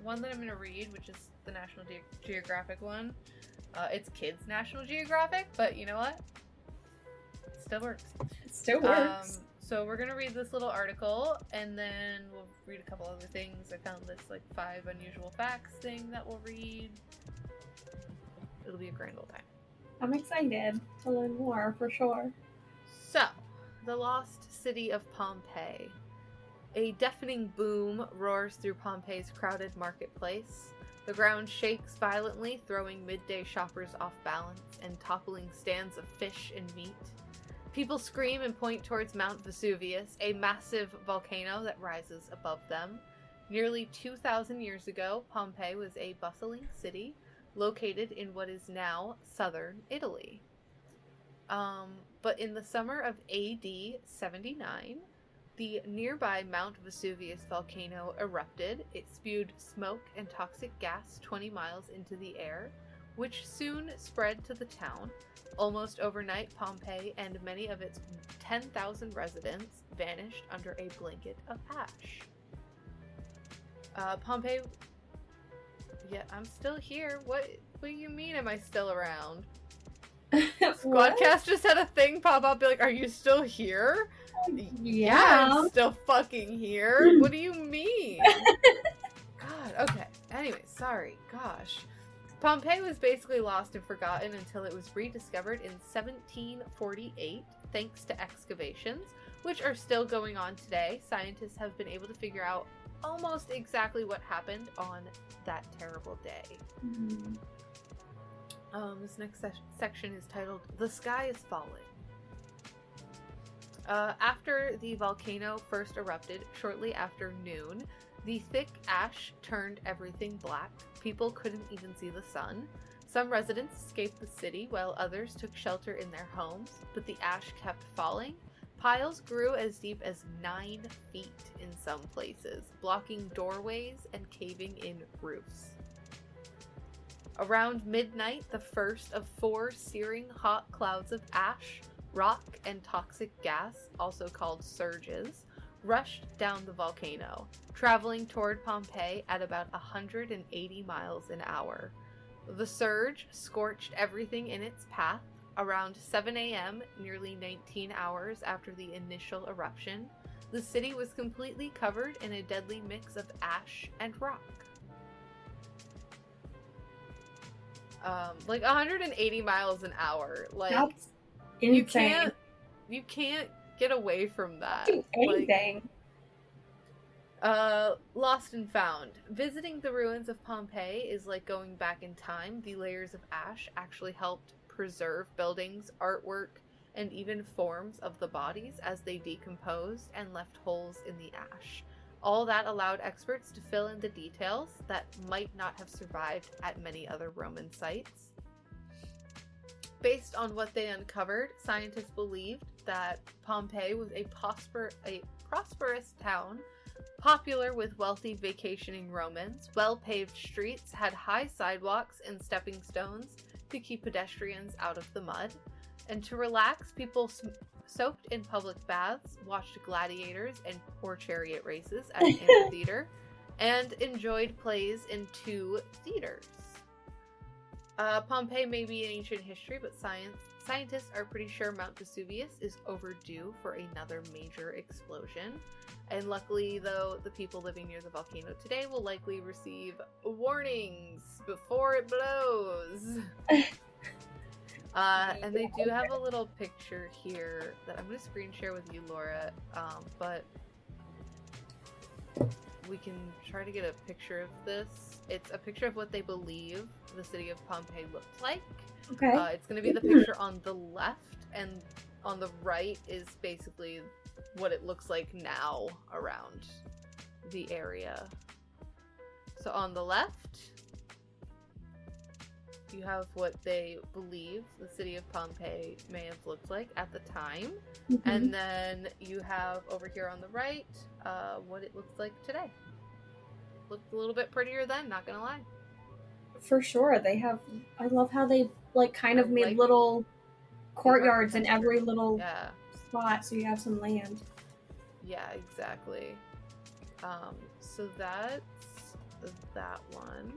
one that I'm gonna read, which is the National Geographic one. It's Kids National Geographic, but you know what? It still works. It still works. So we're gonna read this little article, and then we'll read a couple other things. I found this, like, 5 unusual facts thing that we'll read. It'll be a grand old time. I'm excited to learn more, for sure. So, the lost city of Pompeii. A deafening boom roars through Pompeii's crowded marketplace. The ground shakes violently, throwing midday shoppers off balance and toppling stands of fish and meat. People scream and point towards Mount Vesuvius, a massive volcano that rises above them. Nearly 2,000 years ago, Pompeii was a bustling city located in what is now southern Italy. But in the summer of AD 79, the nearby Mount Vesuvius volcano erupted. It spewed smoke and toxic gas 20 miles into the air, which soon spread to the town. Almost overnight, Pompeii and many of its 10,000 residents vanished under a blanket of ash. Pompeii... Yeah, I'm still here. What do you mean, am I still around? Squadcast just had a thing pop up, be like, are you still here? Yeah, I'm still fucking here. What do you mean? God, okay. Anyway, sorry. Gosh. Pompeii was basically lost and forgotten until it was rediscovered in 1748 thanks to excavations, which are still going on today. Scientists have been able to figure out almost exactly what happened on that terrible day. This next section is titled, The Sky is Falling. After the volcano first erupted, shortly after noon, the thick ash turned everything black. People couldn't even see the sun. Some residents escaped the city, while others took shelter in their homes, but the ash kept falling. Piles grew as deep as 9 feet in some places, blocking doorways and caving in roofs. Around midnight, the first of 4 searing hot clouds of ash, rock, and toxic gas, also called surges, rushed down the volcano, traveling toward Pompeii at about 180 miles an hour. The surge scorched everything in its path. Around 7 a.m., nearly 19 hours after the initial eruption, the city was completely covered in a deadly mix of ash and rock. Like 180 miles an hour. Like, that's insane. You can't get away from that. Do anything. Lost and found. Visiting the ruins of Pompeii is like going back in time. The layers of ash actually helped preserve buildings, artwork, and even forms of the bodies as they decomposed and left holes in the ash. All that allowed experts to fill in the details that might not have survived at many other Roman sites. Based on what they uncovered, scientists believed that Pompeii was a prosperous town, popular with wealthy vacationing Romans. Well-paved streets had high sidewalks and stepping stones to keep pedestrians out of the mud. And to relax, people soaked in public baths, watched gladiators or chariot races at an amphitheater, and enjoyed plays in 2 theaters. Pompeii may be an ancient history, but scientists are pretty sure Mount Vesuvius is overdue for another major explosion. And luckily, though, the people living near the volcano today will likely receive warnings before it blows. And they do have a little picture here that I'm going to screen share with you, Laura, but we can try to get a picture of this. It's a picture of what they believe the city of Pompeii looked like. Okay. It's going to be the picture on the left, and on the right is basically what it looks like now around the area. So on the left, you have what they believe the city of Pompeii may have looked like at the time. Mm-hmm. And then you have over here on the right, what it looks like today. Looked a little bit prettier then, not gonna lie. For sure. They have, I love how they like kind of made little courtyards in every little spot, so you have some land. Yeah, exactly. So that's that one.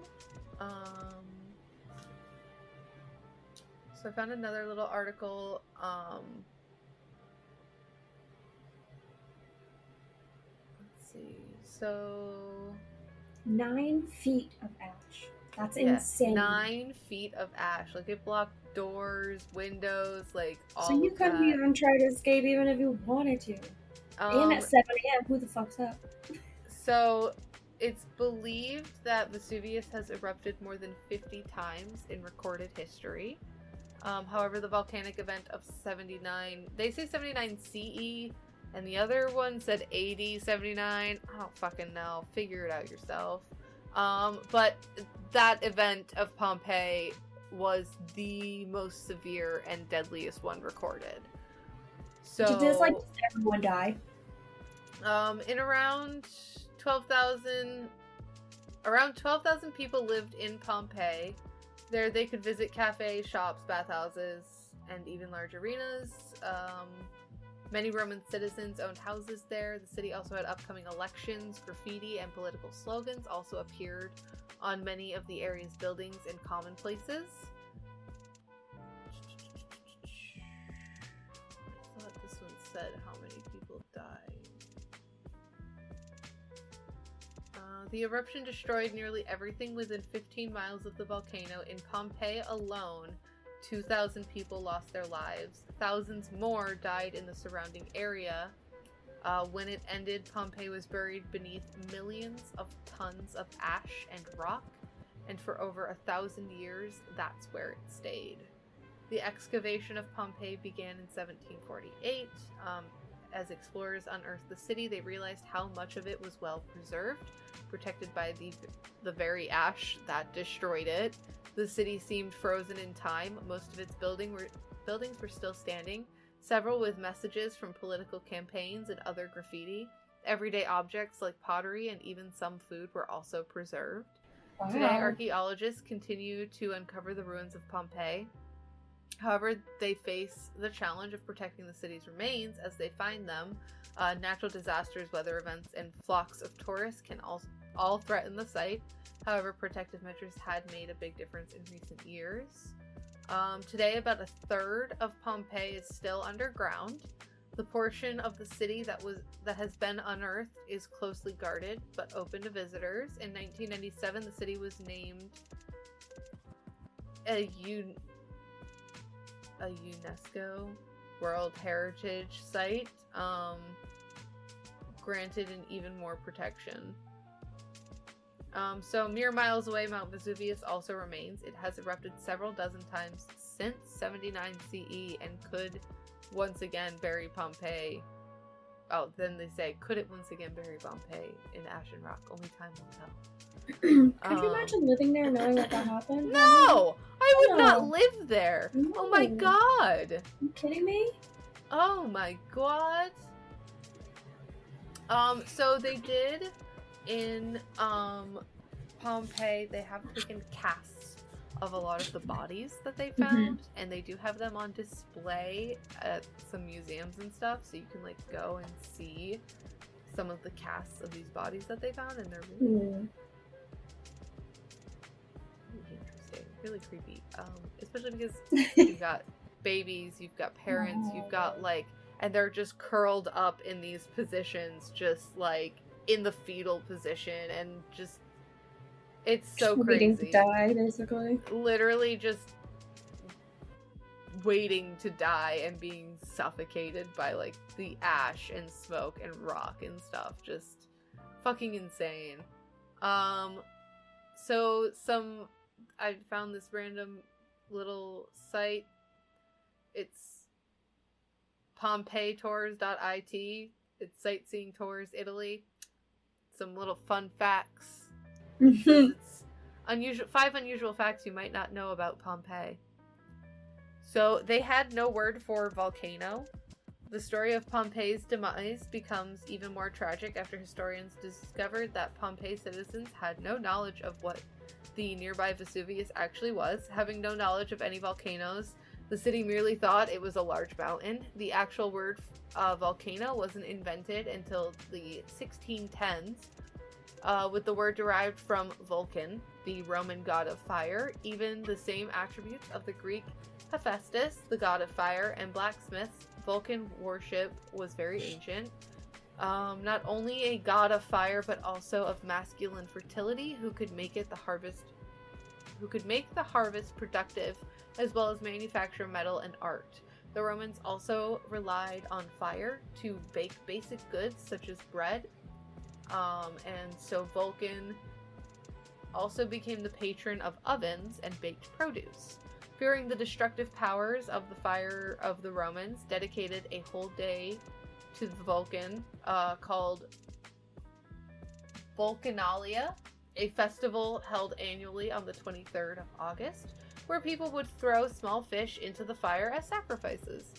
So I found another little article. Let's see. So 9 feet of ash. That's insane. 9 feet of ash. Like, it blocked doors, windows, like all. So you couldn't even try to escape even if you wanted to. And at 7 a.m., who the fuck's up? So it's believed that Vesuvius has erupted more than 50 times in recorded history. However, the volcanic event of 79, they say 79 CE, and the other one said 80, 79. I don't fucking know. Figure it out yourself. But that event of Pompeii was the most severe and deadliest one recorded. So did this, like, everyone die? In around 12,000 people lived in Pompeii. There they could visit cafes, shops, bathhouses, and even large arenas. Many Roman citizens owned houses there. The city also had upcoming elections. Graffiti and political slogans also appeared on many of the area's buildings and common places. I thought this one said how many people died. The eruption destroyed nearly everything within 15 miles of the volcano. In Pompeii alone, 2,000 people lost their lives. Thousands more died in the surrounding area. When it ended, Pompeii was buried beneath millions of tons of ash and rock, and for over 1,000 years, that's where it stayed. The excavation of Pompeii began in 1748. As explorers unearthed the city, they realized how much of it was well preserved, protected by the very ash that destroyed it. The city seemed frozen in time. Most of its buildings were still standing, several with messages from political campaigns and other graffiti. Everyday objects like pottery and even some food were also preserved. Wow. Today, archaeologists continue to uncover the ruins of Pompeii. However, they face the challenge of protecting the city's remains as they find them. Natural disasters, weather events, and flocks of tourists can all threaten the site. However, protective measures had made a big difference in recent years. Today, about a third of Pompeii is still underground. The portion of the city that has been unearthed is closely guarded, but open to visitors. In 1997, the city was named a UNESCO World Heritage Site, granted an even more protection. So mere miles away, Mount Vesuvius also remains. It has erupted several dozen times since 79 CE and could once again bury Pompeii. Oh, then they say, could it once again bury Pompeii in ash and rock? Only time will tell. Could you imagine living there knowing that happened? No! I would not live there! No. Oh my god! Are you kidding me? Oh my god. So they did in Pompeii, they have taken casts of a lot of the bodies that they found, and they do have them on display at some museums and stuff, so you can like go and see some of the casts of these bodies that they found, and they're really interesting, really creepy, especially because you've got babies, you've got parents, you've got like, and they're just curled up in these positions, just like in the fetal position, and just, it's so crazy. Waiting to die, basically. Literally just waiting to die and being suffocated by, like, the ash and smoke and rock and stuff. Just fucking insane. So I found this random little site. It's PompeiiTours.it. It's Sightseeing Tours Italy. Some little fun facts. It's 5 unusual facts you might not know about Pompeii. So, they had no word for volcano. The story of Pompeii's demise becomes even more tragic after historians discovered that Pompeii citizens had no knowledge of what the nearby Vesuvius actually was. Having no knowledge of any volcanoes, the city merely thought it was a large mountain. The actual word volcano wasn't invented until the 1610s, with the word derived from Vulcan, the Roman god of fire. Even the same attributes of the Greek Hephaestus, the god of fire, and blacksmiths, Vulcan worship was very ancient. Not only a god of fire, but also of masculine fertility, who could make the harvest productive, as well as manufacture metal and art. The Romans also relied on fire to bake basic goods such as bread, and so Vulcan also became the patron of ovens and baked produce. Fearing the destructive powers of the fire of the Romans, dedicated a whole day to the Vulcan, called Vulcanalia, a festival held annually on the 23rd of August, where people would throw small fish into the fire as sacrifices.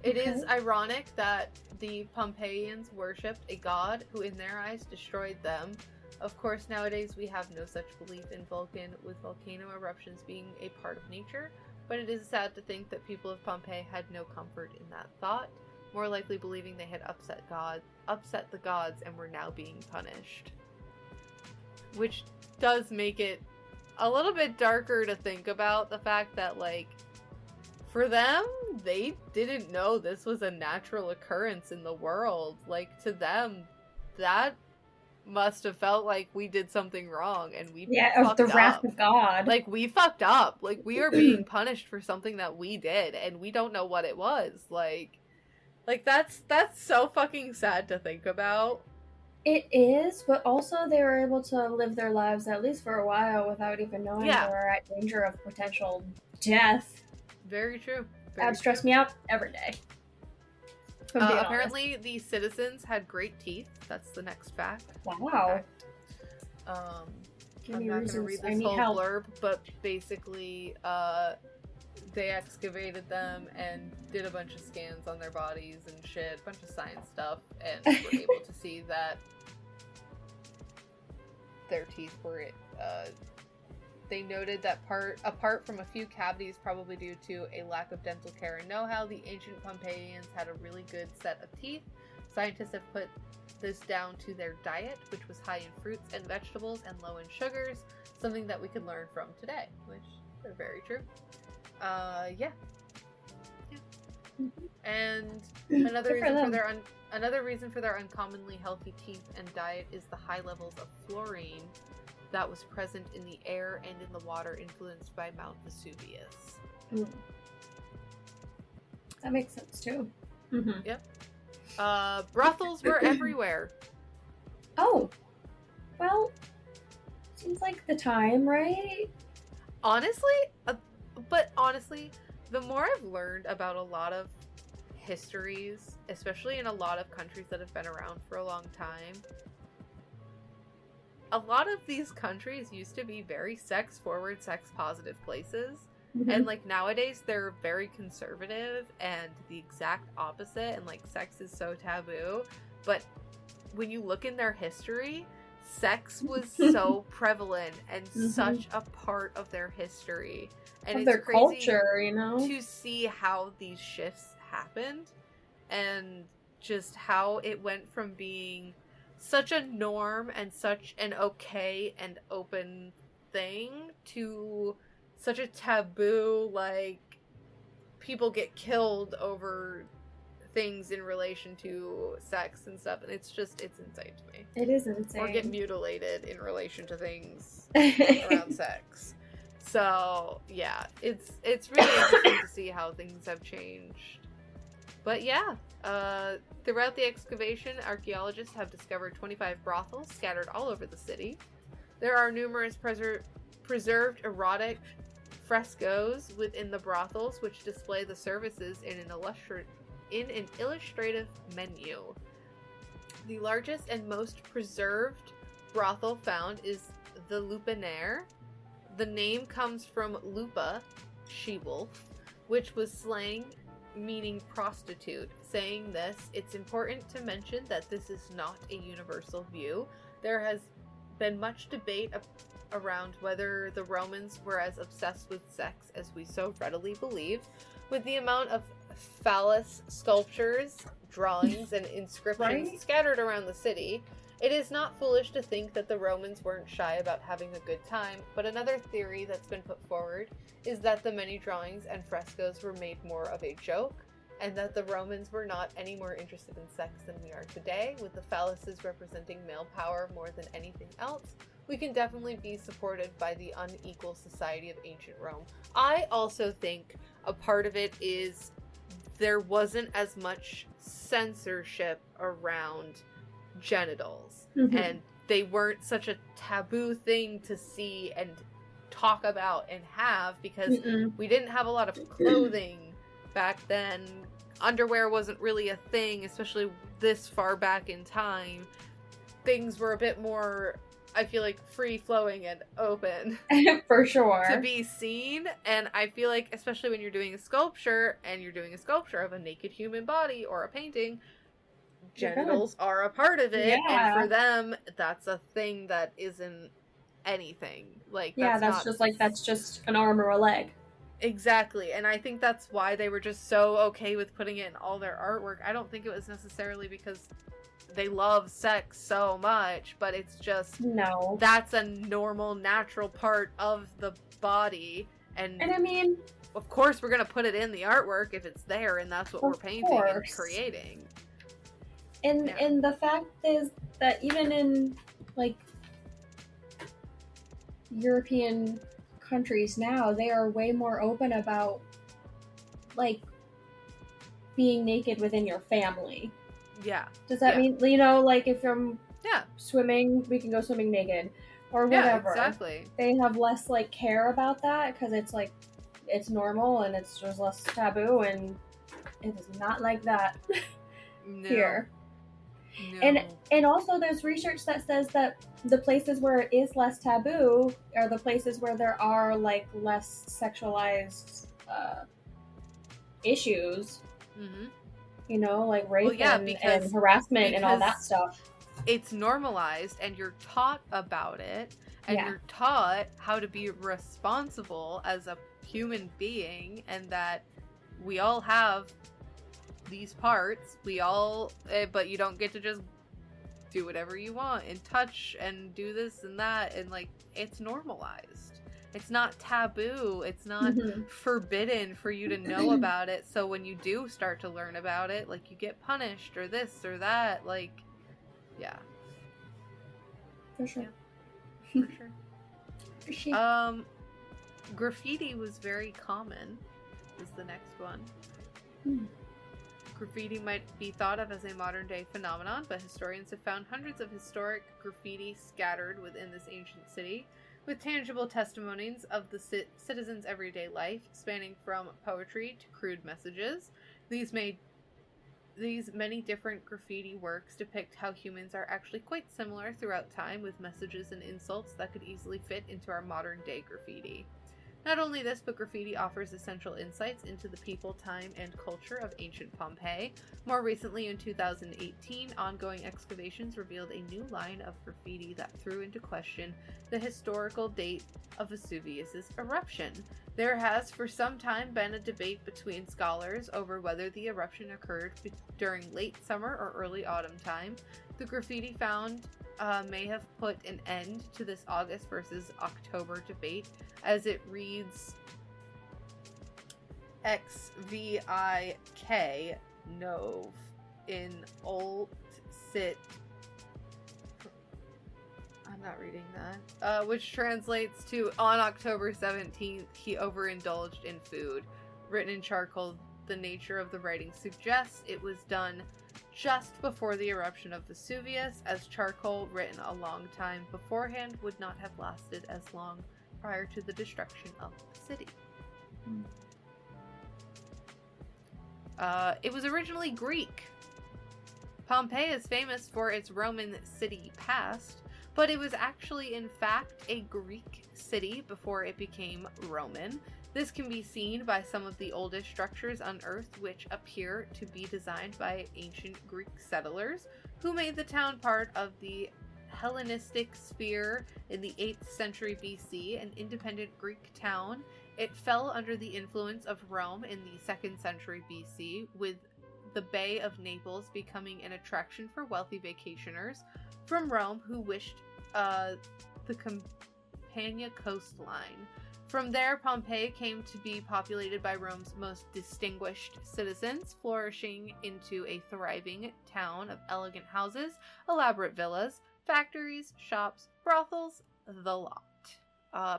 It is ironic that the Pompeians worshipped a god who in their eyes destroyed them. Of course, nowadays we have no such belief in Vulcan, with volcano eruptions being a part of nature, but it is sad to think that people of Pompeii had no comfort in that thought, more likely believing they had upset the gods and were now being punished. Which does make it a little bit darker to think about the fact that, like, for them, they didn't know this was a natural occurrence in the world. Like, to them, that must have felt like we did something wrong and we of the wrath of God. Like, we fucked up. Like, we are being punished for something that we did and we don't know what it was. Like that's so fucking sad to think about. It is, but also they were able to live their lives at least for a while without even knowing they were at danger of potential death. Very true. That would stress me out every day. Apparently, the citizens had great teeth. That's the next fact. Wow. I'm not going to read this whole blurb, but basically, they excavated them and did a bunch of scans on their bodies and shit, a bunch of science stuff, and were able to see that their teeth were, they noted that apart from a few cavities probably due to a lack of dental care and know-how, the ancient Pompeians had a really good set of teeth. Scientists have put this down to their diet, which was high in fruits and vegetables and low in sugars, something that we can learn from today, which is very true. And another reason for their uncommonly healthy teeth and diet is the high levels of fluorine that was present in the air and in the water influenced by Mount Vesuvius. That makes sense too. Yep. Brothels were everywhere. Oh, well, seems like the time, right? Honestly, the more I've learned about a lot of histories, especially in a lot of countries that have been around for a long time, a lot of these countries used to be very sex-forward, sex-positive places. And, like, nowadays they're very conservative and the exact opposite, and, like, sex is so taboo. But when you look in their history, sex was so prevalent and such a part of their history. And of their culture, you know? To see how these shifts happened and just how it went from being such a norm and such an okay and open thing to such a taboo, like, people get killed over things in relation to sex and stuff, and it's insane to me. It is insane. Or get mutilated in relation to things around sex. So, yeah, it's really interesting to see how things have changed. But yeah, throughout the excavation, archaeologists have discovered 25 brothels scattered all over the city. There are numerous preserved erotic frescoes within the brothels, which display the services in an illustrative menu. The largest and most preserved brothel found is the Lupinaire. The name comes from Lupa, she-wolf, which was slang meaning prostitute. Saying this, it's important to mention that this is not a universal view. There has been much debate around whether the Romans were as obsessed with sex as we so readily believe. With the amount of phallus sculptures, drawings, and inscriptions scattered around the city, it is not foolish to think that the Romans weren't shy about having a good time, but another theory that's been put forward is that the many drawings and frescoes were made more of a joke, and that the Romans were not any more interested in sex than we are today, with the phalluses representing male power more than anything else. We can definitely be supported by the unequal society of ancient Rome. I also think a part of it is there wasn't as much censorship around genitals, and they weren't such a taboo thing to see and talk about and have, because we didn't have a lot of clothing back then. Underwear wasn't really a thing, especially this far back in time. Things were a bit more, I feel like, free-flowing and open. For sure. To be seen. And I feel like, especially when you're doing a sculpture, and you're doing a sculpture of a naked human body or a painting, genitals are a part of it. And for them, that's a thing that isn't anything. Like, that's just an arm or a leg. Exactly. And I think that's why they were just so okay with putting it in all their artwork. I don't think it was necessarily because they love sex so much, but it's just that's a normal, natural part of the body. And I mean, of course we're gonna put it in the artwork if it's there, and that's what we're painting and creating. And the fact is that even in like European countries now, they are way more open about like being naked within your family. Yeah. Does that mean, you know, like if I'm swimming, we can go swimming naked or whatever. Yeah, exactly. They have less like care about that because it's like it's normal and it's just less taboo, and it is not like that here. No. And also there's research that says that the places where it is less taboo are the places where there are like less sexualized issues. You know, like rape and harassment and all that stuff. It's normalized and you're taught about it, and you're taught how to be responsible as a human being, and that we all have these parts, but you don't get to just do whatever you want and touch and do this and that, and like it's normalized. It's not taboo. It's not forbidden for you to know about it. So when you do start to learn about it, like you get punished or this or that, like for sure. For sure. For sure. Graffiti was very common is the next one. Graffiti might be thought of as a modern-day phenomenon, but historians have found hundreds of historic graffiti scattered within this ancient city, with tangible testimonies of the citizens' everyday life, spanning from poetry to crude messages. These many different graffiti works depict how humans are actually quite similar throughout time, with messages and insults that could easily fit into our modern-day graffiti. Not only this, but graffiti offers essential insights into the people, time, and culture of ancient Pompeii. More recently, in 2018, ongoing excavations revealed a new line of graffiti that threw into question the historical date of Vesuvius's eruption. There has for some time been a debate between scholars over whether the eruption occurred during late summer or early autumn time. The graffiti found may have put an end to this August versus October debate, as it reads XVIK Nov in Old Sit. I'm not reading that. Which translates to, on October 17th, he overindulged in food. Written in charcoal, the nature of the writing suggests it was done just before the eruption of Vesuvius, as charcoal written a long time beforehand would not have lasted as long prior to the destruction of the city. It was originally Greek. Pompeii is famous for its Roman city past, but it was actually in fact a Greek city before it became Roman. This can be seen by some of the oldest structures unearthed, which appear to be designed by ancient Greek settlers who made the town part of the Hellenistic sphere in the 8th century BC, an independent Greek town. It fell under the influence of Rome in the 2nd century BC, with the Bay of Naples becoming an attraction for wealthy vacationers from Rome who wished the Campania coastline. From there, Pompeii came to be populated by Rome's most distinguished citizens, flourishing into a thriving town of elegant houses, elaborate villas, factories, shops, brothels, the lot.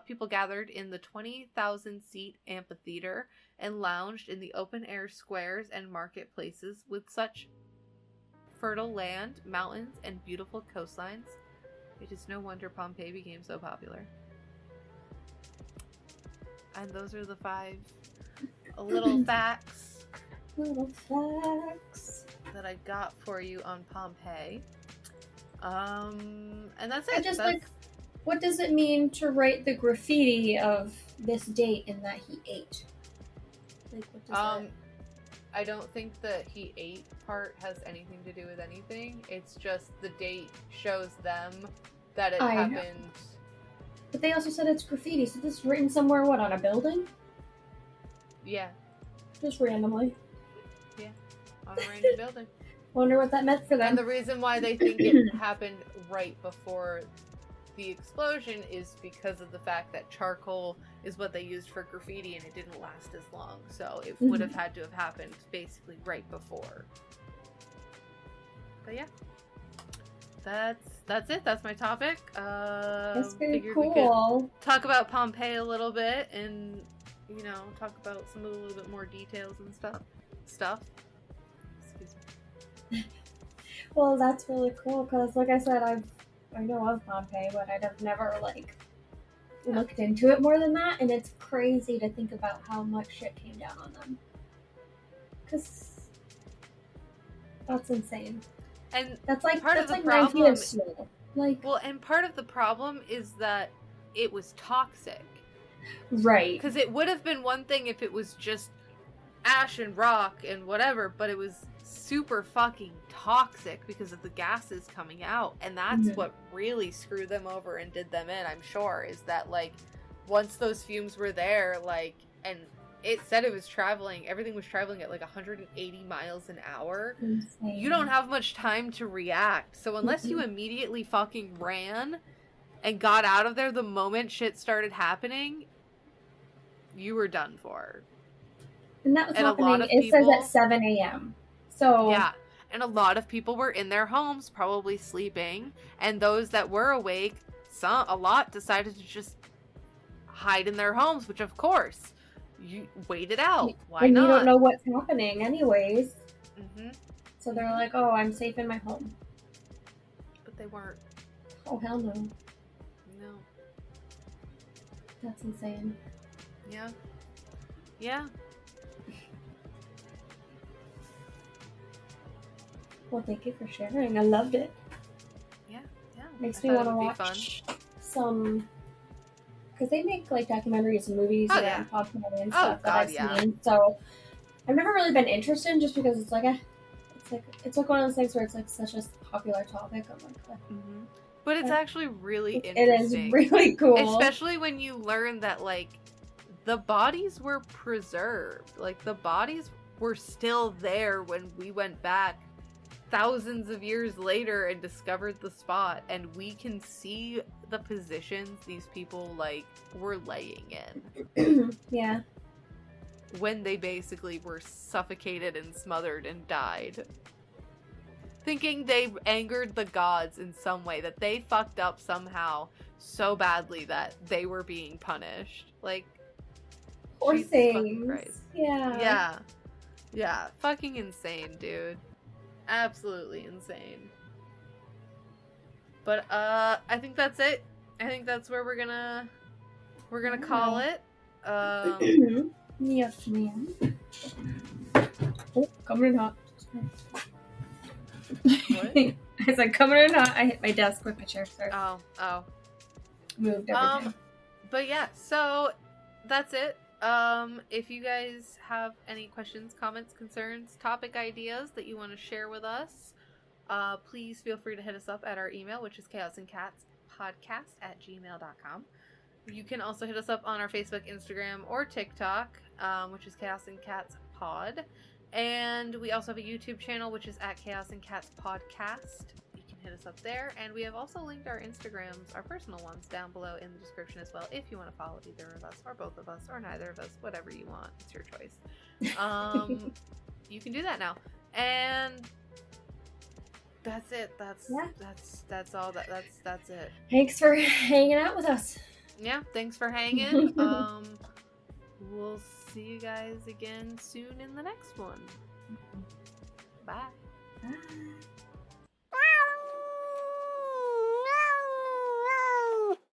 People gathered in the 20,000-seat amphitheater and lounged in the open-air squares and marketplaces with such fertile land, mountains, and beautiful coastlines. It is no wonder Pompeii became so popular. And those are the 5 little facts. Little facts that I got for you on Pompeii. And that's it. What does it mean to write the graffiti of this date and that he ate? Like, what does that... I don't think the he ate part has anything to do with anything. It's just the date shows them that it happened. Know. But they also said it's graffiti, so this is written somewhere, what, on a building? Yeah. Just randomly. Yeah, on a random building. Wonder what that meant for them. And the reason why they think it happened right before the explosion is because of the fact that charcoal is what they used for graffiti and it didn't last as long. So it would have had to have happened basically right before. But yeah. That's it. That's my topic. That's very cool. We could talk about Pompeii a little bit and, you know, talk about some of the little bit more details and stuff. Excuse me. Well, that's really cool because, like I said, I know of Pompeii, but I've never, looked into it more than that, and it's crazy to think about how much shit came down on them. Because that's insane. And that's like part that's of the like problem, 9 feet of snow. Well, and part of the problem is that it was toxic. Right. Because it would have been one thing if it was just ash and rock and whatever, but it was super fucking toxic because of the gases coming out. And that's what really screwed them over and did them in, I'm sure, is that, once those fumes were there, and it said it was everything was traveling at 180 miles an hour. Insane. You don't have much time to react. So unless you immediately fucking ran and got out of there the moment shit started happening, you were done for. And that was happening, it says at 7 a.m. So yeah. And a lot of people were in their homes, probably sleeping. And those that were awake, a lot decided to just hide in their homes, which of course... You wait it out. Why not? And you don't know what's happening anyways. So they're like, oh, I'm safe in my home. But they weren't. Oh, hell no. No. That's insane. Yeah. Yeah. Well, thank you for sharing. I loved it. Yeah. Makes me want to watch some... Because they make documentaries and movies and Pompeii and stuff that I've seen. So I've never really been interested just because it's it's one of those things where it's such a popular topic. I'm like, but it's actually really interesting. It is really cool, especially when you learn that the bodies were preserved. The bodies were still there when we went back thousands of years later and discovered the spot, and we can see the positions these people were laying in. Yeah. When they basically were suffocated and smothered and died. thinking they angered the gods in some way, that they fucked up somehow so badly that they were being punished. Like, or things. Yeah. Yeah. Fucking insane, dude. Absolutely insane. But I think that's it. I think that's where we're gonna call it. Yes, ma'am. Oh, coming in hot. What? I said coming in hot. I hit my desk with my chair. Sorry. Oh. Moved everything. But yeah, so that's it. If you guys have any questions, comments, concerns, topic ideas that you want to share with us, please feel free to hit us up at our email, which is chaosandcatspodcast@gmail.com. You can also hit us up on our Facebook, Instagram, or TikTok, which is Chaos and Cats Pod. And we also have a YouTube channel, which is at Chaos and Cats Podcast. You can hit us up there. And we have also linked our Instagrams, our personal ones, down below in the description as well, if you want to follow either of us, or both of us, or neither of us, whatever you want. It's your choice. You can do that now. And that's it. That's all. That's it. Thanks for hanging out with us. Yeah, thanks for hanging. We'll see you guys again soon in the next one. Bye. Bye.